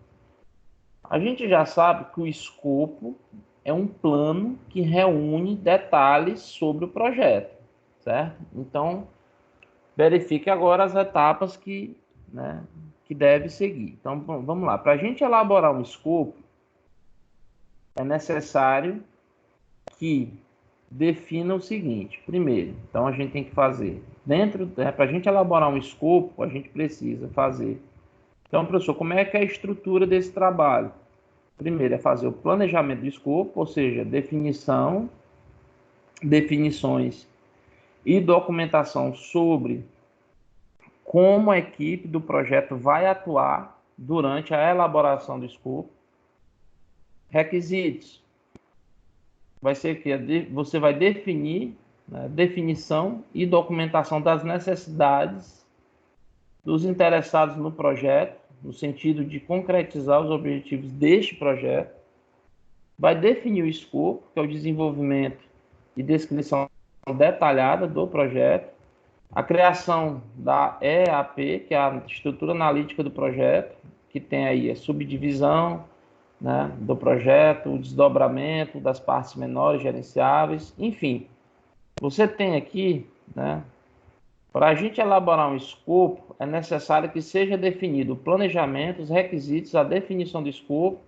A gente já sabe que o escopo é um plano que reúne detalhes sobre o projeto, certo? Então, verifique agora as etapas que deve seguir. Então, vamos lá. Para a gente elaborar um escopo, é necessário que defina o seguinte. Primeiro, então a gente tem que fazer, para a gente elaborar um escopo, a gente precisa fazer. Então, professor, como é que é a estrutura desse trabalho? Primeiro é fazer o planejamento do escopo, ou seja, definições e documentação sobre como a equipe do projeto vai atuar durante a elaboração do escopo. Requisitos. Vai ser que você vai definir, né, definição e documentação das necessidades dos interessados no projeto, no sentido de concretizar os objetivos deste projeto. Vai definir o escopo, que é o desenvolvimento e descrição detalhada do projeto, a criação da EAP, que é a estrutura analítica do projeto, que tem aí a subdivisão, né, do projeto, o desdobramento das partes menores gerenciáveis, enfim. Você tem aqui, né, para a gente elaborar um escopo, é necessário que seja definido o planejamento, os requisitos, a definição do escopo,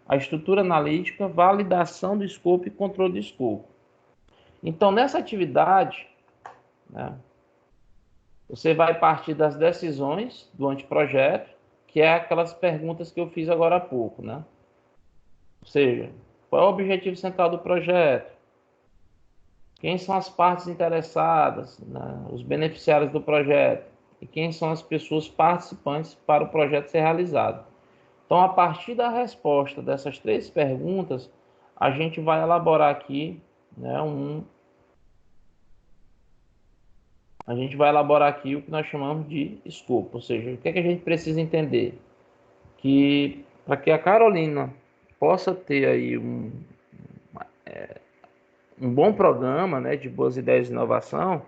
a estrutura analítica, validação do escopo e controle do escopo. Então, nessa atividade, né, você vai partir das decisões do anteprojeto, que é aquelas perguntas que eu fiz agora há pouco, né? Ou seja, qual é o objetivo central do projeto? Quem são as partes interessadas, né, os beneficiários do projeto? E quem são as pessoas participantes para o projeto ser realizado? Então, a partir da resposta dessas 3 perguntas, a gente vai elaborar aqui, né, a gente vai elaborar aqui o que nós chamamos de escopo. Ou seja, o que é que a gente precisa entender? Que para que a Carolina possa ter aí um bom programa, né, de boas ideias de inovação,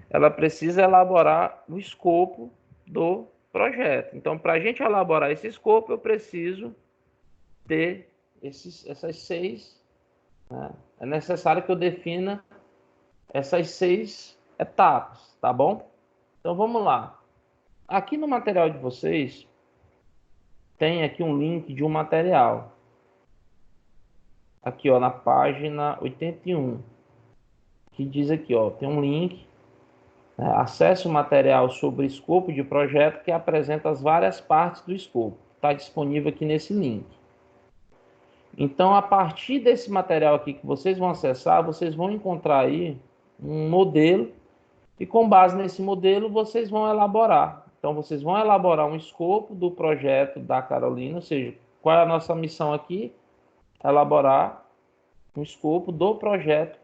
ela precisa elaborar o escopo do projeto. Então, para a gente elaborar esse escopo, eu preciso ter essas 6, né? É necessário que eu defina essas 6 etapas, tá bom? Então, vamos lá. Aqui no material de vocês, tem aqui um link de um material. Aqui, ó, na página 81, que diz aqui, ó, tem um link, né, acesse o material sobre escopo de projeto que apresenta as várias partes do escopo. Está disponível aqui nesse link. Então, a partir desse material aqui que vocês vão acessar, vocês vão encontrar aí um modelo e com base nesse modelo vocês vão elaborar. Então, vocês vão elaborar um escopo do projeto da Carolina, ou seja, qual é a nossa missão aqui? Elaborar um escopo do projeto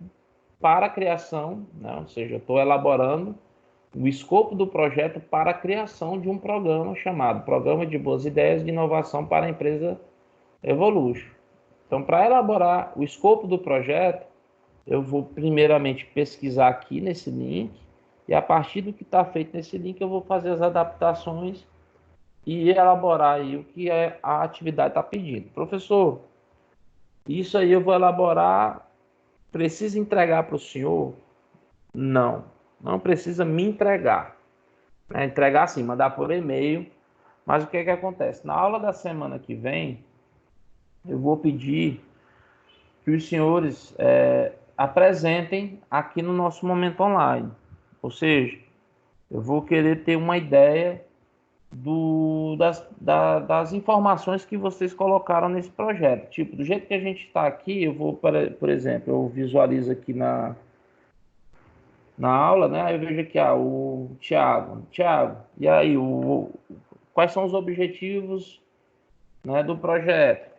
para a criação, né? Ou seja, eu estou elaborando o escopo do projeto para a criação de um programa chamado Programa de Boas Ideias de Inovação para a Empresa Evolution. Então, para elaborar o escopo do projeto, eu vou primeiramente pesquisar aqui nesse link e a partir do que está feito nesse link eu vou fazer as adaptações e elaborar aí o que a atividade está pedindo. Professor, isso aí eu vou elaborar, precisa entregar para o senhor? Não, não precisa me entregar. Entregar sim, mandar por e-mail, mas o que é que acontece? Na aula da semana que vem, eu vou pedir que os senhores apresentem aqui no nosso momento online. Ou seja, eu vou querer ter uma ideia das informações que vocês colocaram nesse projeto. Tipo, do jeito que a gente está aqui, eu vou, por exemplo, eu visualizo aqui na aula, né? Aí eu vejo aqui, o Thiago, e aí, quais são os objetivos, né, do projeto?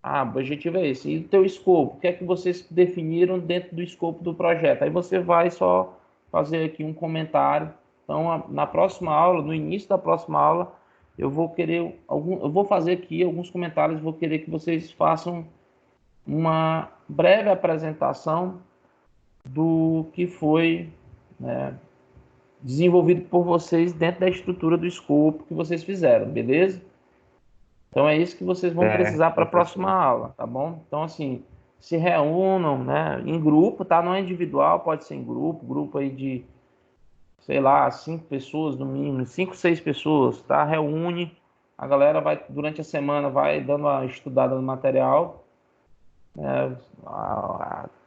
O objetivo é esse. E o teu escopo? O que é que vocês definiram dentro do escopo do projeto? Aí você vai só fazer aqui um comentário. Então, na próxima aula, no início da próxima aula, eu vou fazer aqui alguns comentários, vou querer que vocês façam uma breve apresentação do que foi, né, desenvolvido por vocês dentro da estrutura do escopo que vocês fizeram, beleza? Então é isso que vocês vão precisar para a próxima aula, tá bom? Então, assim, se reúnam, né, em grupo, tá? Não é individual, pode ser em grupo aí de, sei lá, 5 pessoas no mínimo, 5, 6 pessoas, tá? Reúne, a galera vai, durante a semana, vai dando uma estudada no material,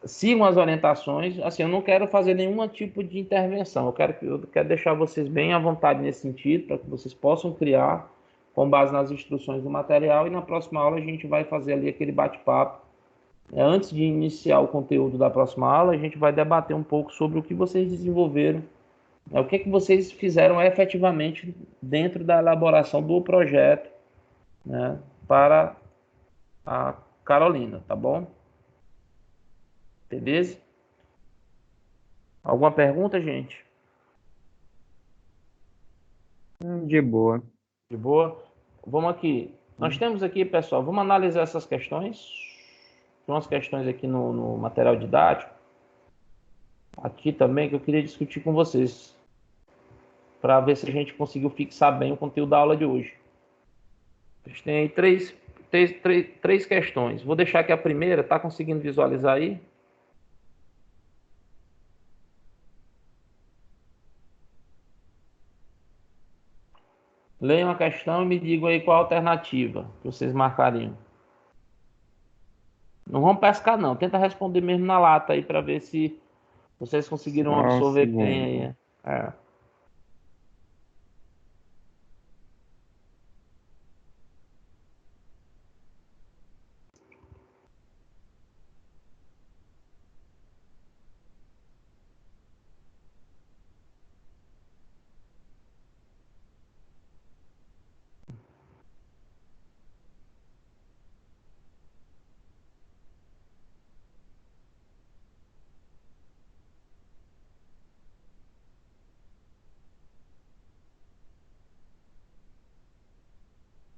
sigam as orientações. Assim, eu não quero fazer nenhum tipo de intervenção, eu quero deixar vocês bem à vontade nesse sentido, para que vocês possam criar com base nas instruções do material, e na próxima aula a gente vai fazer ali aquele bate-papo. Antes de iniciar o conteúdo da próxima aula, a gente vai debater um pouco sobre o que vocês desenvolveram, o que vocês fizeram efetivamente dentro da elaboração do projeto, né, para a Carolina, tá bom? Beleza? Alguma pergunta, gente? De boa. De boa? Vamos aqui. Nós temos aqui, pessoal, vamos analisar essas questões. Tem umas questões aqui no material didático. Aqui também que eu queria discutir com vocês. Para ver se a gente conseguiu fixar bem o conteúdo da aula de hoje. A gente tem aí três questões. Vou deixar aqui a primeira. Está conseguindo visualizar aí? Leiam a questão e me digam aí qual a alternativa que vocês marcariam. Não vamos pescar não, tenta responder mesmo na lata aí para ver se Vocês conseguiram Só um absorver segundo. bem aí. É.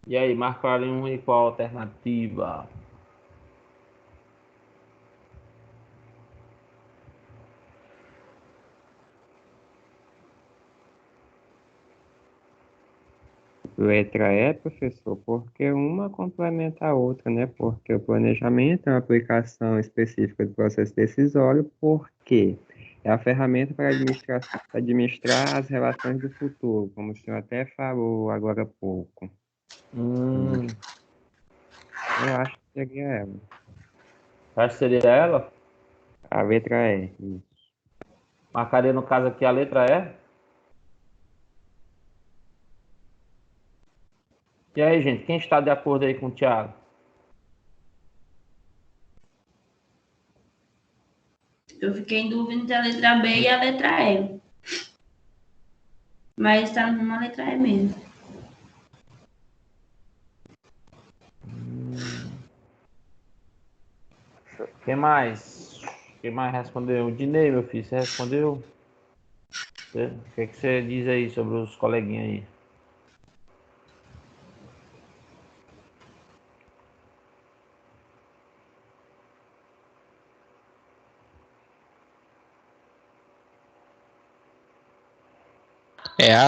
E aí, marcaram um e qual alternativa? Letra E, professor, porque uma complementa a outra, né? Porque o planejamento é uma aplicação específica do processo decisório, porque é a ferramenta para administrar as relações do futuro, como o senhor até falou agora há pouco. Hum, Eu acho que seria ela. acho que seria ela. A letra E. Isso. Marcaria no caso aqui a letra E. E aí, gente, quem está de acordo aí com o Thiago? Eu fiquei em dúvida entre a letra B e a letra E. Mas tá numa letra E mesmo. Quem mais? Quem mais respondeu? O Dinei, meu filho, você respondeu? O que, é que você diz aí sobre os coleguinhas aí?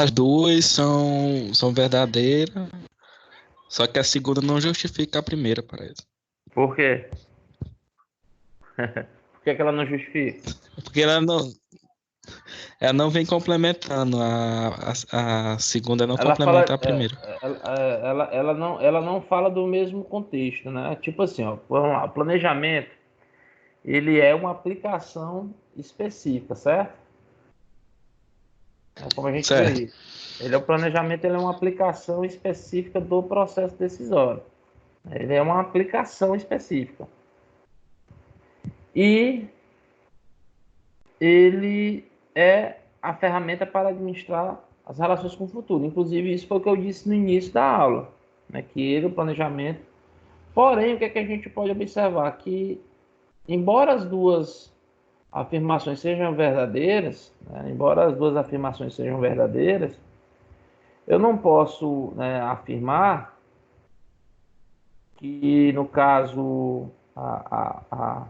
As duas são verdadeiras, só que a segunda não justifica a primeira, parece. Por quê? Por que, que ela não justifica? Porque ela não vem complementando, a segunda não Ela fala, complementa a primeira. ela não fala do mesmo contexto, né? Tipo assim, ó, vamos lá, o planejamento, ele é uma aplicação específica, certo? É como a gente vê Certo. aí. Ele é o planejamento, ele é uma aplicação específica do processo decisório. Ele é uma aplicação específica. E ele é a ferramenta para administrar as relações com o futuro. Inclusive, isso foi o que eu disse no início da aula, né? Que ele, o planejamento. Porém, o que é que a gente pode observar? Que, embora as duas afirmações sejam verdadeiras, né? Embora as duas afirmações sejam verdadeiras, eu não posso, né, afirmar que, no caso, a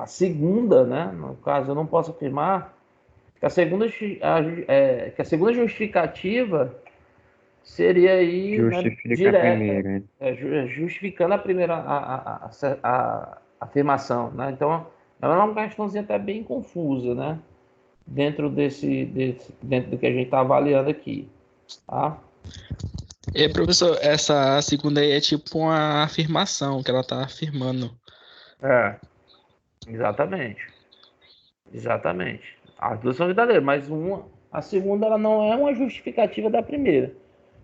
segunda, né? No caso, eu não posso afirmar que que a segunda justificativa seria aí, né, Justifica a direta, primeira. justificando a primeira afirmação, né? Então, ela é uma questãozinha até bem confusa, né? Dentro do que a gente está avaliando aqui, tá? E, professor, essa segunda aí é tipo uma afirmação que ela tá afirmando. É, exatamente. Exatamente. As duas são verdadeiras, mas a segunda ela não é uma justificativa da primeira.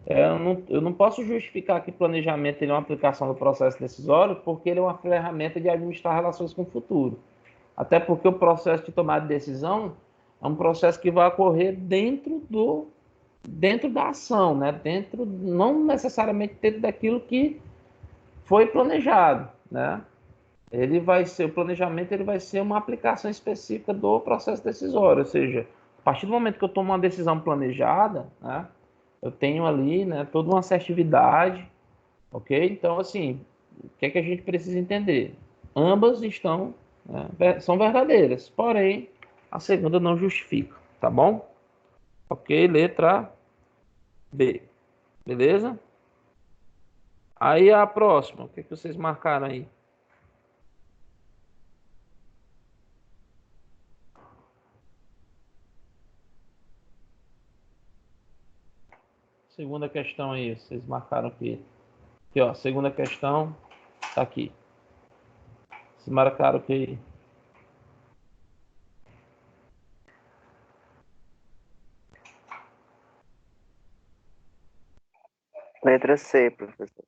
Eu não posso justificar que planejamento ele é uma aplicação do processo decisório porque ele é uma ferramenta de administrar relações com o futuro. Até porque o processo de tomada de decisão é um processo que vai ocorrer dentro da ação, né? Não necessariamente dentro daquilo que foi planejado, né? O planejamento ele vai ser uma aplicação específica do processo decisório, ou seja, a partir do momento que eu tomo uma decisão planejada, né, eu tenho ali, né, toda uma assertividade, ok? Então, assim, o que é que a gente precisa entender? Ambas estão, né, são verdadeiras, porém, a segunda não justifica, tá bom? Ok, letra B, beleza? Aí a próxima, o que é que vocês marcaram aí? Segunda questão aí, vocês marcaram aqui. Aqui, ó, segunda questão, tá aqui. Vocês marcaram aqui. Letra C, professor.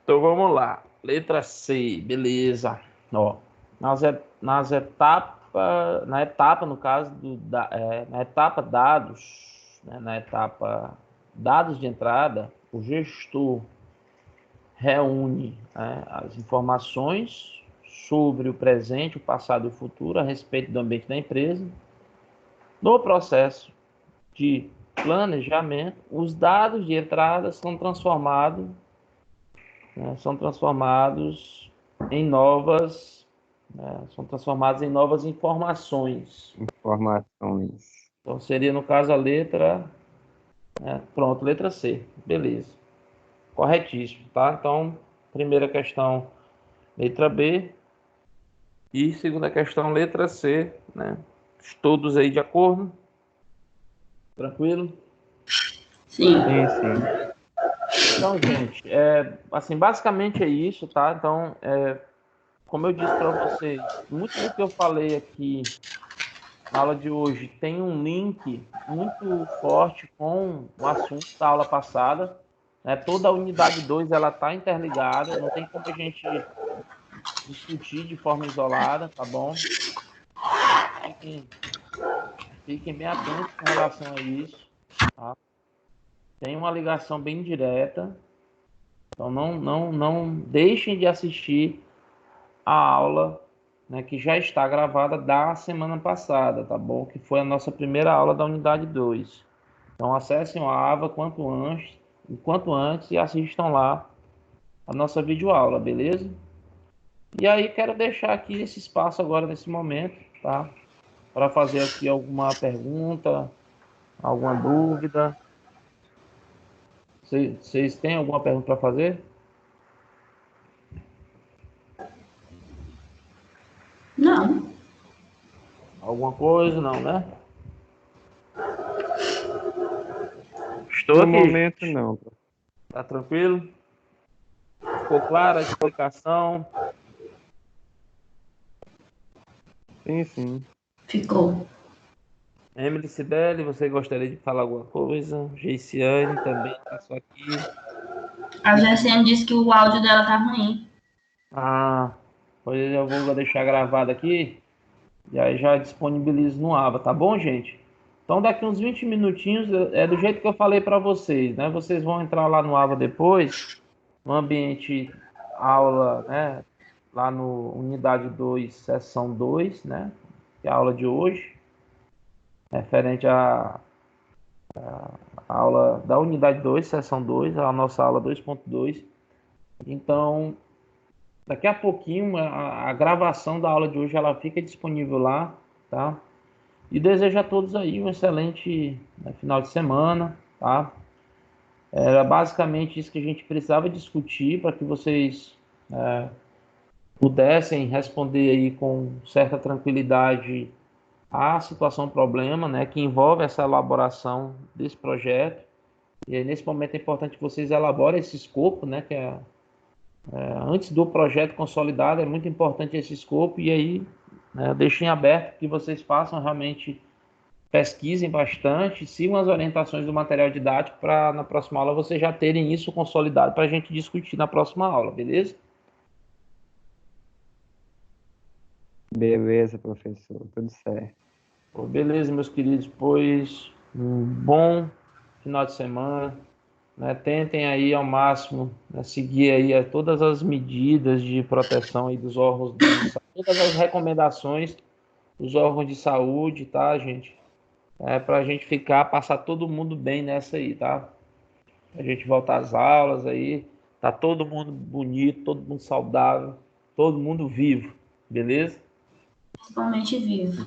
Então vamos lá. Letra C, beleza. Ó, nas etapas, na etapa, no caso, na etapa dados, né, na etapa dados de entrada, o gestor reúne, né, as informações sobre o presente, o passado e o futuro a respeito do ambiente da empresa. No processo de planejamento, os dados de entrada são transformados em novas, informações. Informações. Então seria no caso a letra, pronto, letra C, beleza, corretíssimo, tá? Então primeira questão, letra B, e segunda questão, letra C, né? Todos aí de acordo? Tranquilo? Sim. Sim. Então, gente, assim, basicamente é isso, tá? Então, como eu disse para vocês, muito do que eu falei aqui na aula de hoje tem um link muito forte com o assunto da aula passada, né? Toda a unidade 2 ela está interligada, não tem como a gente discutir de forma isolada, tá bom? Fiquem bem atentos com relação a isso, tá? Tem uma ligação bem direta, então não deixem de assistir a aula, né, que já está gravada da semana passada, tá bom? Que foi a nossa primeira aula da unidade 2. Então acessem a aba quanto antes e assistam lá a nossa videoaula, beleza? E aí quero deixar aqui esse espaço agora nesse momento, tá? Para fazer aqui alguma pergunta, alguma dúvida. Vocês têm alguma pergunta para fazer? Não. Alguma coisa? Não, né? Estou No aqui, momento, gente. não. Tá tranquilo? Ficou clara a explicação? Sim. Ficou. Emily Sibeli, você gostaria de falar alguma coisa? Geiciane também passou aqui. A GSM disse que o áudio dela tá ruim. Ah, pois eu vou deixar gravado aqui e aí já disponibilizo no Ava, tá bom, gente? Então daqui uns 20 minutinhos é do jeito que eu falei para vocês, né? Vocês vão entrar lá no Ava depois, no ambiente aula, né? Lá no unidade 2, sessão 2, né? Que é a aula de hoje, referente a aula da unidade 2, sessão 2, a nossa aula 2.2. Então, daqui a pouquinho, a gravação da aula de hoje ela fica disponível lá, tá? E desejo a todos aí um excelente, né, final de semana, tá? Era basicamente isso que a gente precisava discutir para que vocês pudessem responder aí com certa tranquilidade a situação problema, né, que envolve essa elaboração desse projeto. E aí, nesse momento é importante que vocês elaborem esse escopo, né, que antes do projeto consolidado, é muito importante esse escopo, e aí, né, deixem aberto que vocês façam realmente, pesquisem bastante, sigam as orientações do material didático para na próxima aula vocês já terem isso consolidado para a gente discutir na próxima aula, beleza? Beleza, professor. Tudo certo. Pô, beleza, meus queridos, pois um bom final de semana, né? Tentem aí ao máximo, né, seguir aí todas as medidas de proteção aí dos órgãos todas as recomendações dos órgãos de saúde, tá, gente? Para a gente passar todo mundo bem nessa aí, tá? A gente voltar às aulas aí, tá todo mundo bonito, todo mundo saudável, todo mundo vivo, beleza? Principalmente vivo.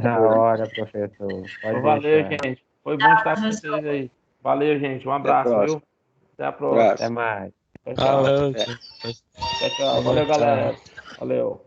Na hora, professor. Pode Valeu, deixar. gente. Foi bom estar com Professor. vocês aí. Valeu, gente. Um Até a abraço, próxima. viu? Até a próxima. Abraço. Até mais. Tchau, tchau. Falou, É. Tchau, tchau. falou, Valeu, tchau. galera. Valeu.